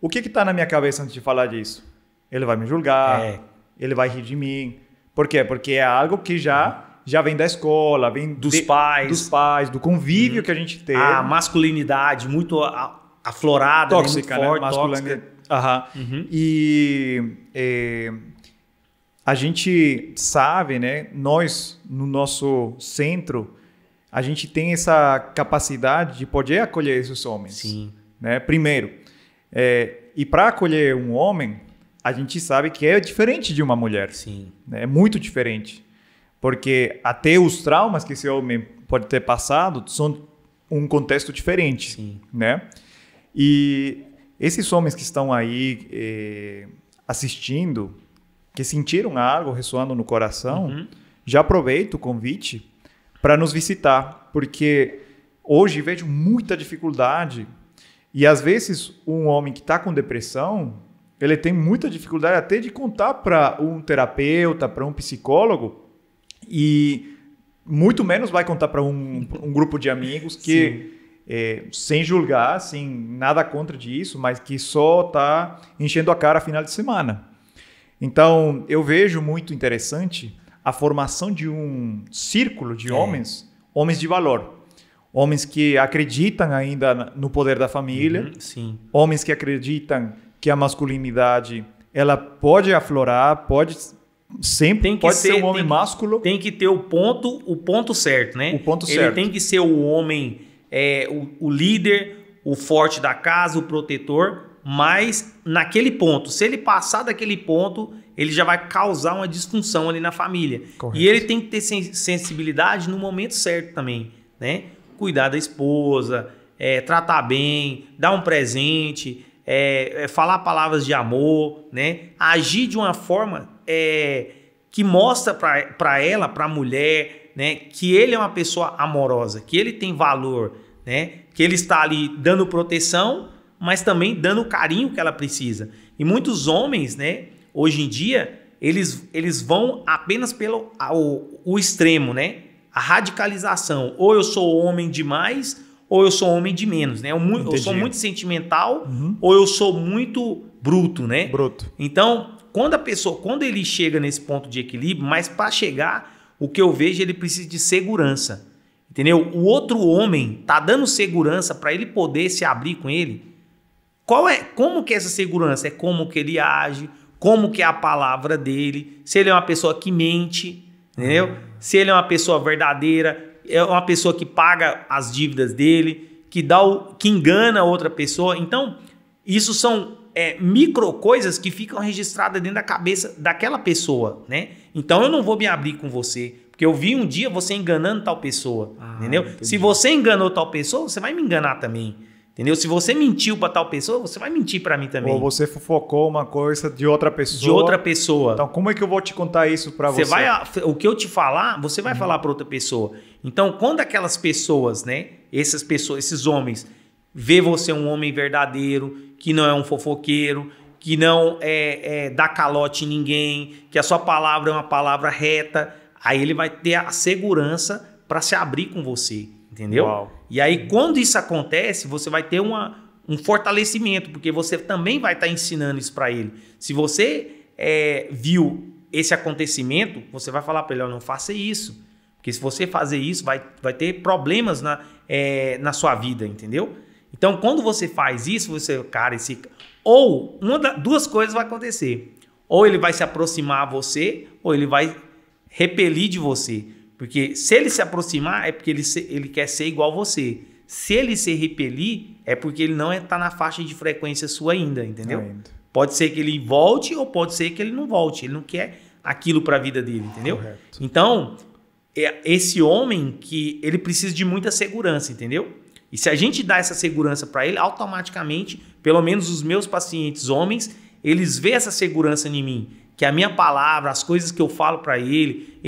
o que está na minha cabeça antes de falar disso? Ele vai me julgar, ele vai rir de mim. Por quê? Porque é algo que já vem da escola, vem dos pais, do convívio que a gente teve. A masculinidade muito aflorada, tóxica, né? Muito forte, masculinidade. E a gente sabe, né? Nós, no nosso centro, a gente tem essa capacidade de poder acolher esses homens. Sim. Né? Primeiro, e para acolher um homem, a gente sabe que é diferente de uma mulher. Sim. Né? É muito diferente. Porque até os traumas que esse homem pode ter passado são um contexto diferente. Sim. Né? E esses homens que estão aí assistindo, que sentiram algo ressoando no coração, já aproveito o convite para nos visitar, porque hoje vejo muita dificuldade e às vezes um homem que está com depressão, ele tem muita dificuldade até de contar para um terapeuta, para um psicólogo e muito menos vai contar para um grupo de amigos que, sem julgar, sem nada contra disso, mas que só está enchendo a cara final de semana. Então, eu vejo muito interessante a formação de um círculo de homens de valor. Homens que acreditam ainda no poder da família. Sim. Homens que acreditam que a masculinidade ela pode aflorar, pode ser um homem másculo. Tem que ter o ponto certo, né? O ponto certo. Ele tem que ser o homem, o líder, o forte da casa, o protetor, mas naquele ponto, se ele passar daquele ponto, ele já vai causar uma disfunção ali na família. Correto. E ele tem que ter sensibilidade no momento certo também, né? Cuidar da esposa, tratar bem, dar um presente, falar palavras de amor, né? Agir de uma forma que mostra para ela, para a mulher, né? Que ele é uma pessoa amorosa, que ele tem valor, né? Que ele está ali dando proteção, mas também dando o carinho que ela precisa. E muitos homens, né, hoje em dia, eles vão apenas pelo o extremo, né? A radicalização. Ou eu sou homem demais, ou eu sou homem de menos, né? Eu sou muito sentimental, ou eu sou muito bruto, né? Bruto. Então, quando ele chega nesse ponto de equilíbrio, mas para chegar, o que eu vejo, ele precisa de segurança. Entendeu? O outro homem tá dando segurança para ele poder se abrir com ele. Como que é essa segurança? É como que ele age, como que é a palavra dele, se ele é uma pessoa que mente, entendeu? Se ele é uma pessoa verdadeira, é uma pessoa que paga as dívidas dele, que engana outra pessoa. Então, isso são micro coisas que ficam registradas dentro da cabeça daquela pessoa, né? Então, eu não vou me abrir com você, porque eu vi um dia você enganando tal pessoa, entendeu? Entendi. Se você enganou tal pessoa, você vai me enganar também. Entendeu? Se você mentiu para tal pessoa, você vai mentir para mim também. Ou você fofocou uma coisa de outra pessoa. De outra pessoa. Então, como é que eu vou te contar isso para você? O que eu te falar, você vai falar para outra pessoa. Então, quando aquelas pessoas, né? Esses homens, vê você um homem verdadeiro, que não é um fofoqueiro, que não dá calote em ninguém, que a sua palavra é uma palavra reta, aí ele vai ter a segurança para se abrir com você. Entendeu? Uau. E aí, quando isso acontece, você vai ter um fortalecimento, porque você também vai estar ensinando isso para ele. Se você viu esse acontecimento, você vai falar para ele, não faça isso. Porque se você fazer isso, vai ter problemas na sua vida, entendeu? Então, quando você faz isso, ou duas coisas vai acontecer. Ou ele vai se aproximar a você, ou ele vai repelir de você. Porque se ele se aproximar, é porque ele quer ser igual a você. Se ele se repelir, é porque ele não está na faixa de frequência sua ainda, entendeu? Ainda. Pode ser que ele volte ou pode ser que ele não volte. Ele não quer aquilo para a vida dele, entendeu? Correto. Então, esse homem que ele precisa de muita segurança, entendeu? E se a gente dá essa segurança para ele, automaticamente, pelo menos os meus pacientes homens, eles veem essa segurança em mim, que a minha palavra, as coisas que eu falo para ele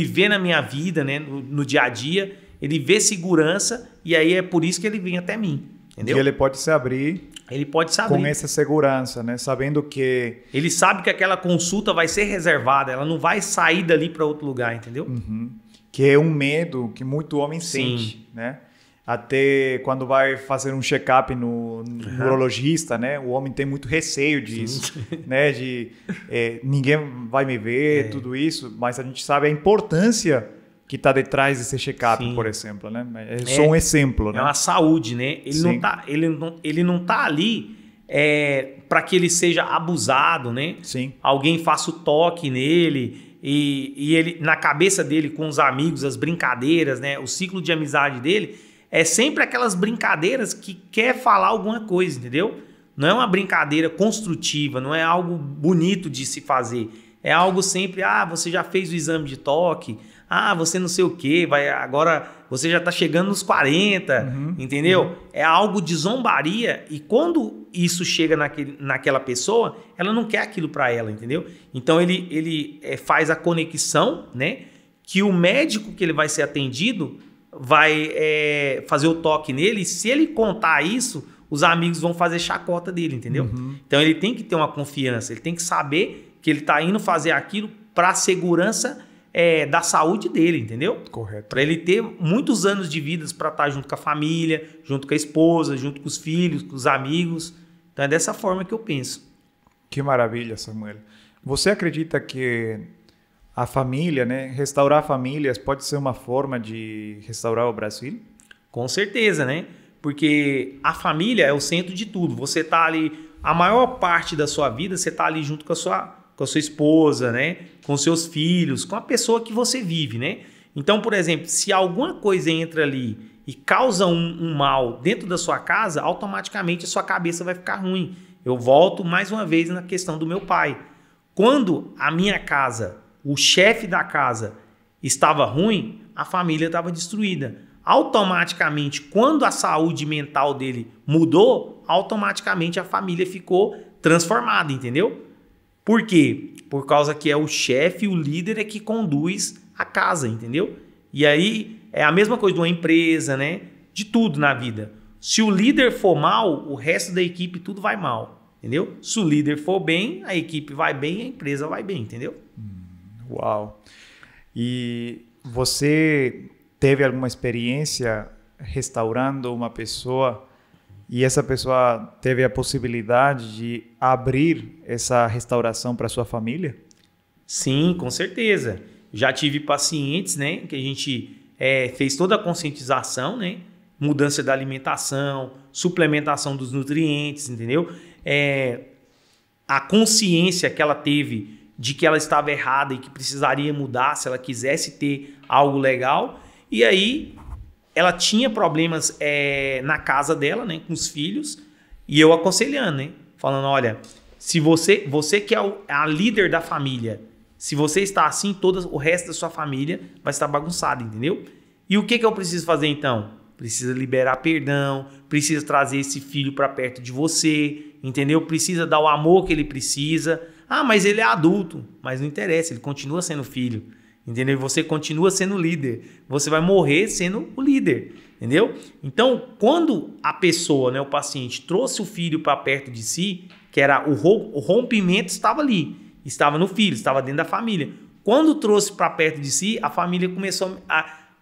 vê na minha vida, né, no dia a dia, ele vê segurança e aí é por isso que ele vem até mim, entendeu? E ele pode se abrir. Ele pode saber. Com essa segurança, né? Sabendo que... Ele sabe que aquela consulta vai ser reservada, ela não vai sair dali para outro lugar, entendeu? Uhum. Que é um medo que muito homem sente, né? Até quando vai fazer um check-up no urologista, né? O homem tem muito receio disso, né? De ninguém vai me ver, tudo isso. Mas a gente sabe a importância que está detrás desse check-up, por exemplo, né? É só um exemplo, né? É uma saúde, né? Ele não tá ali para que ele seja abusado, né? Sim. Alguém faça o toque nele e ele, na cabeça dele, com os amigos, as brincadeiras, né? O ciclo de amizade dele é sempre aquelas brincadeiras que quer falar alguma coisa, entendeu? Não é uma brincadeira construtiva, não é algo bonito de se fazer. É algo sempre, você já fez o exame de toque, você não sei o quê, agora você já está chegando nos 40, entendeu? É algo de zombaria e quando isso chega naquela pessoa, ela não quer aquilo para ela, entendeu? Então ele faz a conexão, né? Que o médico que ele vai ser atendido vai fazer o toque nele e se ele contar isso, os amigos vão fazer chacota dele, entendeu? Então ele tem que ter uma confiança, ele tem que saber que ele está indo fazer aquilo para a segurança da saúde dele, entendeu? Correto. Para ele ter muitos anos de vida para estar junto com a família, junto com a esposa, junto com os filhos, com os amigos. Então é dessa forma que eu penso. Que maravilha, Samuel. Você acredita que a família, né, restaurar famílias pode ser uma forma de restaurar o Brasil? Com certeza, né? Porque a família é o centro de tudo. Você está ali, a maior parte da sua vida, você está ali junto com a sua esposa, né? Com seus filhos, com a pessoa que você vive, né? Então, por exemplo, se alguma coisa entra ali e causa um mal dentro da sua casa, automaticamente a sua cabeça vai ficar ruim. Eu volto mais uma vez na questão do meu pai. Quando a minha casa, o chefe da casa estava ruim, a família estava destruída. Automaticamente, quando a saúde mental dele mudou, automaticamente a família ficou transformada, entendeu? Por quê? Por causa que é o chefe, o líder é que conduz a casa, entendeu? E aí é a mesma coisa de uma empresa, né? De tudo na vida. Se o líder for mal, o resto da equipe tudo vai mal, entendeu? Se o líder for bem, a equipe vai bem, a empresa vai bem, entendeu? Uau! E você teve alguma experiência restaurando uma pessoa e essa pessoa teve a possibilidade de abrir essa restauração para sua família? Sim, com certeza. Já tive pacientes, né, que a gente fez toda a conscientização, né, mudança da alimentação, suplementação dos nutrientes, entendeu? A consciência que ela teve de que ela estava errada e que precisaria mudar se ela quisesse ter algo legal. E aí ela tinha problemas na casa dela, né, com os filhos, e eu aconselhando, né, falando, olha, se você que é a líder da família, se você está assim, todo o resto da sua família vai estar bagunçado, entendeu? E o que eu preciso fazer então? Precisa liberar perdão, precisa trazer esse filho para perto de você, entendeu? Precisa dar o amor que ele precisa. Mas ele é adulto, mas não interessa, ele continua sendo filho, entendeu? Você continua sendo líder, você vai morrer sendo o líder, entendeu? Então, quando a pessoa, né, o paciente, trouxe o filho para perto de si, que era o rompimento estava ali, estava no filho, estava dentro da família. Quando trouxe para perto de si, a família começou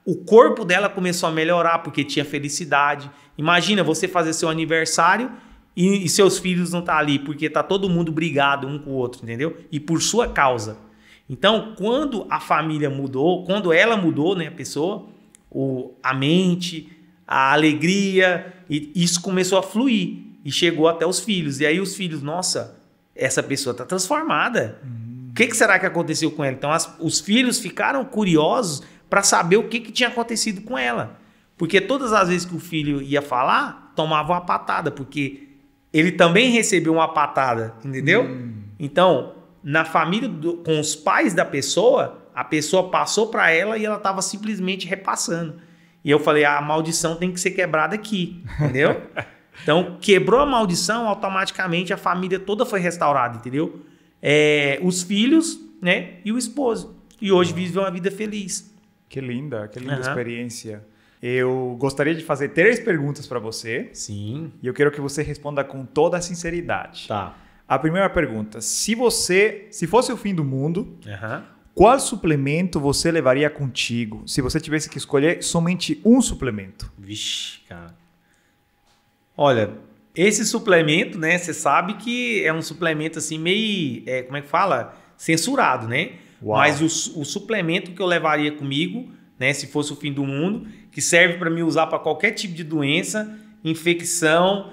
o corpo dela começou a melhorar porque tinha felicidade. Imagina você fazer seu aniversário e seus filhos não estão ali porque está todo mundo brigado um com o outro, entendeu? E por sua causa. Então, quando a família mudou, quando ela mudou, né, a pessoa, a mente, a alegria, e isso começou a fluir e chegou até os filhos. E aí os filhos, nossa, essa pessoa está transformada. O que será que aconteceu com ela? Então, os filhos ficaram curiosos para saber o que tinha acontecido com ela. Porque todas as vezes que o filho ia falar, tomava uma patada, porque ele também recebeu uma patada, entendeu? Então, na família, com os pais da pessoa, a pessoa passou para ela e ela estava simplesmente repassando. E eu falei, a maldição tem que ser quebrada aqui, entendeu? Então, quebrou a maldição, automaticamente a família toda foi restaurada, entendeu? Os filhos, né, e o esposo. E hoje vive uma vida feliz. Que linda experiência. Eu gostaria de fazer 3 perguntas para você. Sim. E eu quero que você responda com toda a sinceridade. Tá. A primeira pergunta, se fosse o fim do mundo, qual suplemento você levaria contigo se você tivesse que escolher somente um suplemento? Vixe, cara. Olha, esse suplemento, né, você sabe que é um suplemento assim meio, como é que fala? Censurado, né? Uau. Mas o suplemento que eu levaria comigo, né, se fosse o fim do mundo, que serve para me usar para qualquer tipo de doença, infecção,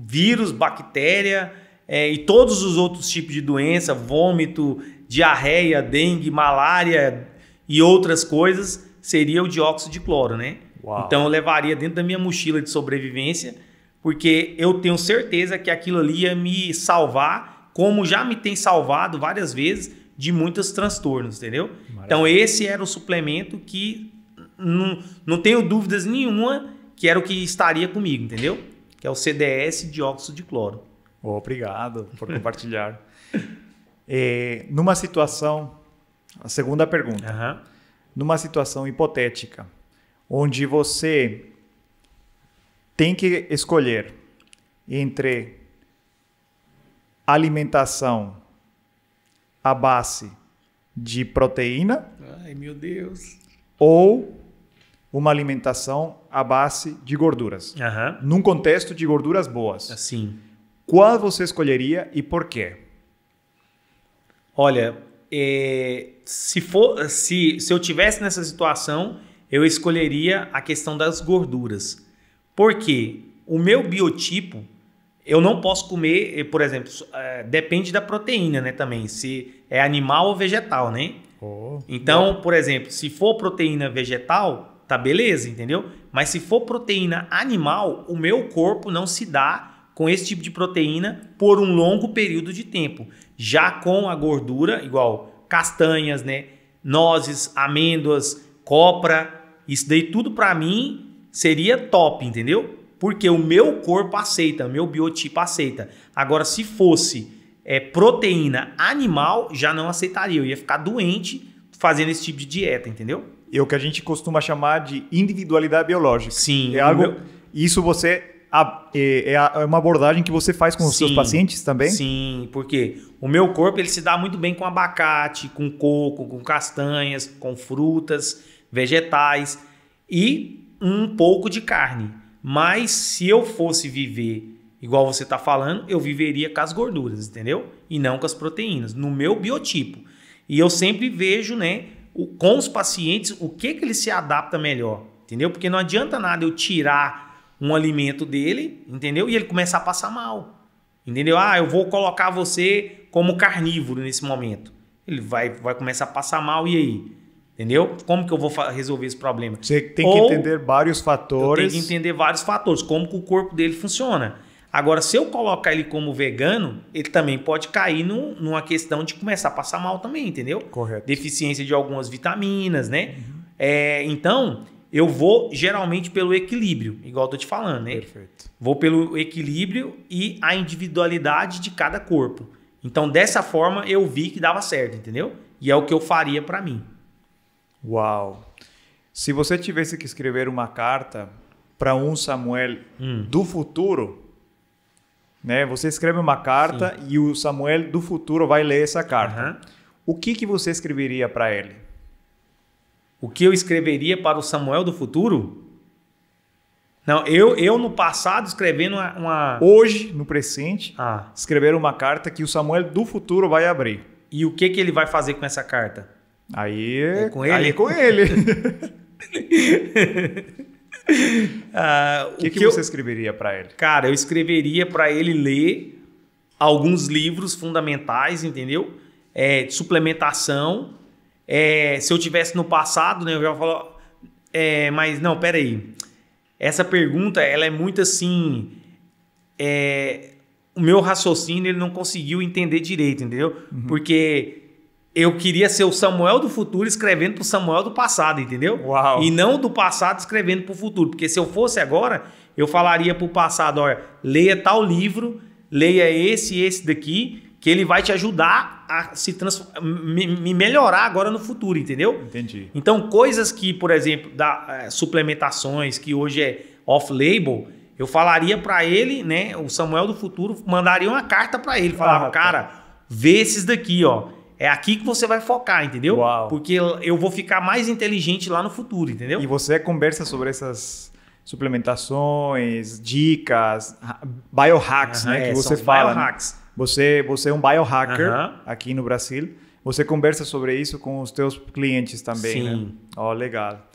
vírus, bactéria e todos os outros tipos de doença, vômito, diarreia, dengue, malária e outras coisas, seria o dióxido de cloro, né? Uau. Então eu levaria dentro da minha mochila de sobrevivência, porque eu tenho certeza que aquilo ali ia me salvar, como já me tem salvado várias vezes de muitos transtornos, entendeu? Maravilha. Então esse era o suplemento que não tenho dúvidas nenhuma que era o que estaria comigo, entendeu? Que é o CDS dióxido de cloro. Obrigado por compartilhar. Numa situação, a segunda pergunta, numa situação hipotética, onde você tem que escolher entre alimentação à base de proteína, ai meu Deus, ou uma alimentação à base de gorduras, num contexto de gorduras boas. Assim. Qual você escolheria e por quê? Olha, se eu tivesse nessa situação, eu escolheria a questão das gorduras. Porque o meu biotipo, eu não posso comer, por exemplo, depende da proteína, né, também, se é animal ou vegetal, né? Então, por exemplo, se for proteína vegetal, tá beleza, entendeu? Mas se for proteína animal, o meu corpo não se dá com esse tipo de proteína por um longo período de tempo. Já com a gordura, igual castanhas, né, nozes, amêndoas, copra, isso daí tudo para mim seria top, entendeu? Porque o meu corpo aceita, o meu biotipo aceita. Agora, se fosse proteína animal, já não aceitaria. Eu ia ficar doente fazendo esse tipo de dieta, entendeu? É o que a gente costuma chamar de individualidade biológica. Sim. Isso você... é uma abordagem que você faz com os seus pacientes também? Sim, porque o meu corpo ele se dá muito bem com abacate, com coco, com castanhas, com frutas, vegetais e um pouco de carne. Mas se eu fosse viver igual você está falando, eu viveria com as gorduras, entendeu? E não com as proteínas, no meu biotipo. E eu sempre vejo, né, com os pacientes, o que ele se adapta melhor, entendeu? Porque não adianta nada eu tirar um alimento dele, entendeu? E ele começar a passar mal, entendeu? Eu vou colocar você como carnívoro nesse momento. Ele vai começar a passar mal, e aí? Entendeu? Como que eu vou resolver esse problema? Você tem que entender vários fatores. Eu tenho que entender vários fatores, como que o corpo dele funciona. Agora, se eu colocar ele como vegano, ele também pode cair numa questão de começar a passar mal também, entendeu? Correto. Deficiência de algumas vitaminas, né? Então, eu vou geralmente pelo equilíbrio, igual eu tô te falando, né? Perfeito. Vou pelo equilíbrio e a individualidade de cada corpo. Então, dessa forma, eu vi que dava certo, entendeu? E é o que eu faria para mim. Uau! Se você tivesse que escrever uma carta para um Samuel do futuro, né? Você escreve uma carta e o Samuel do futuro vai ler essa carta. O que você escreveria para ele? O que eu escreveria para o Samuel do futuro? Não, eu no passado escrevendo uma... Hoje, no presente, escrever uma carta que o Samuel do futuro vai abrir. E o que ele vai fazer com essa carta? Aí é com ele. Aí é com ele. O que você escreveria para ele? Cara, eu escreveria para ele ler alguns livros fundamentais, entendeu? De suplementação. Se eu tivesse no passado, né, eu já falo, Mas não, peraí. Essa pergunta, ela é muito assim... o meu raciocínio, ele não conseguiu entender direito, entendeu? Porque eu queria ser o Samuel do futuro escrevendo pro Samuel do passado, entendeu? Uau. E não do passado escrevendo pro futuro. Porque se eu fosse agora, eu falaria pro passado, olha, leia tal livro, leia esse e esse daqui, que ele vai te ajudar a me melhorar agora no futuro, entendeu? Entendi. Então, coisas que, por exemplo, suplementações, que hoje é off-label, eu falaria para ele, né, o Samuel do futuro, mandaria uma carta para ele, falava, cara, vê esses daqui, ó, é aqui que você vai focar, entendeu? Uau. Porque eu vou ficar mais inteligente lá no futuro, entendeu? E você conversa sobre essas suplementações, dicas, biohacks, né, que você fala. Biohacks. Né? Você é um biohacker aqui no Brasil. Você conversa sobre isso com os teus clientes também, Sim. né? Ó, legal.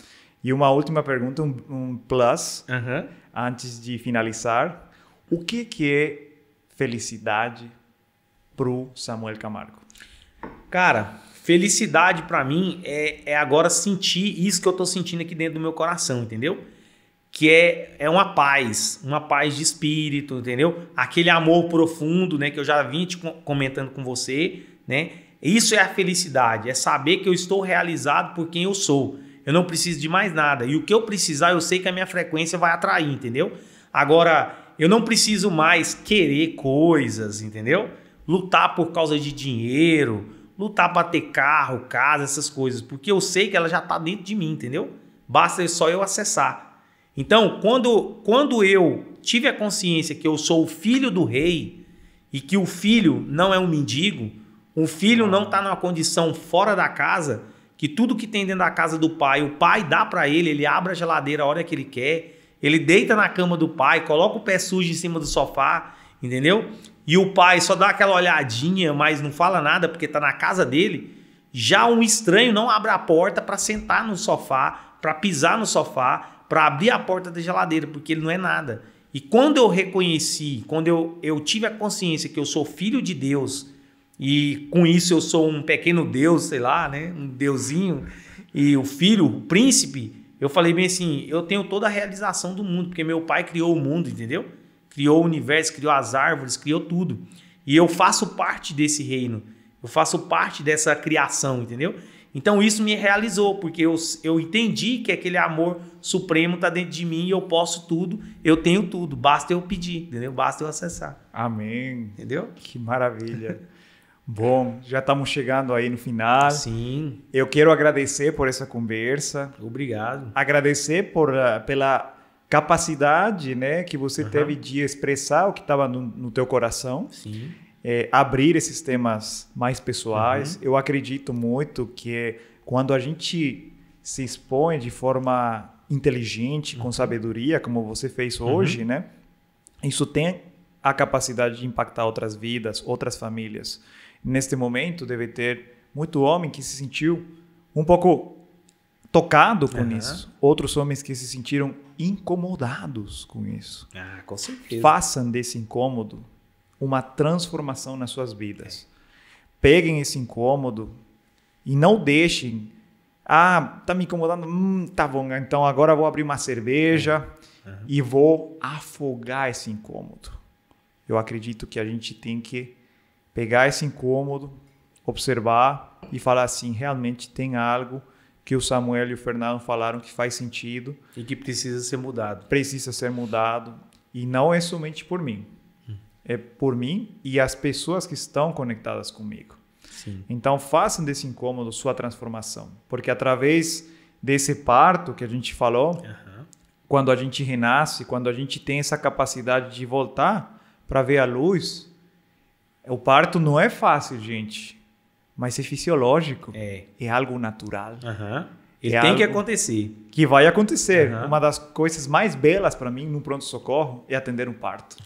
E uma última pergunta, um plus, antes de finalizar. O que é felicidade pro Samuel Camargo? Cara, felicidade para mim é agora sentir isso que eu tô sentindo aqui dentro do meu coração, entendeu? Que é uma paz de espírito, entendeu? Aquele amor profundo, né, que eu já vim te comentando com você, né? Isso é a felicidade, é saber que eu estou realizado por quem eu sou. Eu não preciso de mais nada. E o que eu precisar, eu sei que a minha frequência vai atrair, entendeu? Agora, eu não preciso mais querer coisas, entendeu? Lutar por causa de dinheiro, lutar para ter carro, casa, essas coisas. Porque eu sei que ela já está dentro de mim, entendeu? Basta só eu acessar. Então, quando eu tive a consciência que eu sou o filho do rei e que o filho não é um mendigo, o filho não está numa condição fora da casa, que tudo que tem dentro da casa do pai, o pai dá para ele abre a geladeira a hora que ele quer, ele deita na cama do pai, coloca o pé sujo em cima do sofá, entendeu? E o pai só dá aquela olhadinha, mas não fala nada porque está na casa dele. Já um estranho não abre a porta para sentar no sofá, para pisar no sofá, para abrir a porta da geladeira, porque ele não é nada. E quando eu reconheci, quando eu tive a consciência que eu sou filho de Deus, e com isso eu sou um pequeno Deus, sei lá, né? Um deusinho, e o filho, o príncipe, eu falei bem assim, eu tenho toda a realização do mundo, porque meu pai criou o mundo, entendeu? Criou o universo, criou as árvores, criou tudo. E eu faço parte desse reino, eu faço parte dessa criação, entendeu? Então isso me realizou, porque eu entendi que aquele amor supremo está dentro de mim e eu posso tudo, eu tenho tudo, basta eu pedir, entendeu? Basta eu acessar. Amém. Entendeu? Que maravilha. Bom, já estamos chegando aí no final. Sim. Eu quero agradecer por essa conversa. Obrigado. Agradecer pela capacidade, né, que você teve de expressar o que estava no teu coração. Sim. Abrir esses temas mais pessoais. Eu acredito muito que quando a gente se expõe de forma inteligente, com sabedoria, como você fez hoje, né? Isso tem a capacidade de impactar outras vidas, outras famílias. Neste momento, deve ter muito homem que se sentiu um pouco tocado com isso. Outros homens que se sentiram incomodados com isso. Ah, com certeza. Façam desse incômodo uma transformação nas suas vidas. Peguem esse incômodo e não deixem... Ah, tá me incomodando? Tá bom, então agora eu vou abrir uma cerveja e vou afogar esse incômodo. Eu acredito que a gente tem que pegar esse incômodo, observar e falar assim, realmente tem algo que o Samuel e o Fernando falaram que faz sentido. E que precisa ser mudado. Precisa ser mudado. E não é somente por mim. É por mim e as pessoas que estão conectadas comigo. Sim. Então, façam desse incômodo sua transformação. Porque através desse parto que a gente falou, quando a gente renasce, quando a gente tem essa capacidade de voltar para ver a luz, o parto não é fácil, gente, mas é fisiológico. É algo natural. Ele tem que acontecer. Que vai acontecer. Uma das coisas mais belas para mim no pronto-socorro é atender um parto.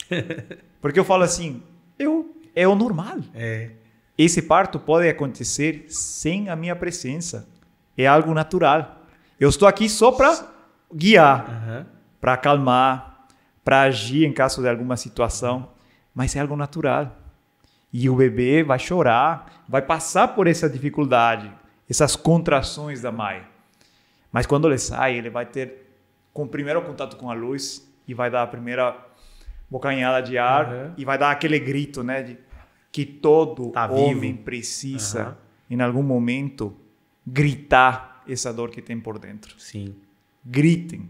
Porque eu falo assim, é o normal. Esse parto pode acontecer sem a minha presença. É algo natural. Eu estou aqui só para guiar, para acalmar, para agir em caso de alguma situação. Mas é algo natural. E o bebê vai chorar, vai passar por essa dificuldade, essas contrações da mãe. Mas quando ele sai, ele vai ter com o primeiro contato com a luz e vai dar a primeira bocanhada de ar e vai dar aquele grito, né, de que todo homem precisa, em algum momento, gritar essa dor que tem por dentro. Sim. Gritem.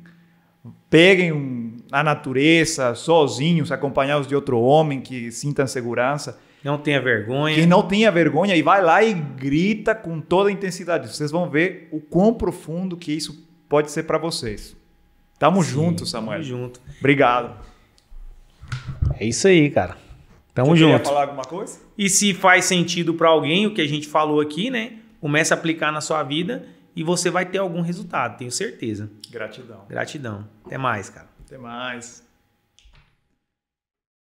Peguem a natureza, sozinhos, acompanhados de outro homem que sintam segurança. Não tenha vergonha. Que não tenha vergonha e vai lá e grita com toda a intensidade. Vocês vão ver o quão profundo que isso pode ser para vocês. Tamo junto, Samuel. Tamo junto. Obrigado. É isso aí, cara. Tamo Você junto. quer falar alguma coisa? E se faz sentido para alguém o que a gente falou aqui, né? Comece a aplicar na sua vida e você vai ter algum resultado, tenho certeza. Gratidão. Gratidão. Até mais, cara. Até mais.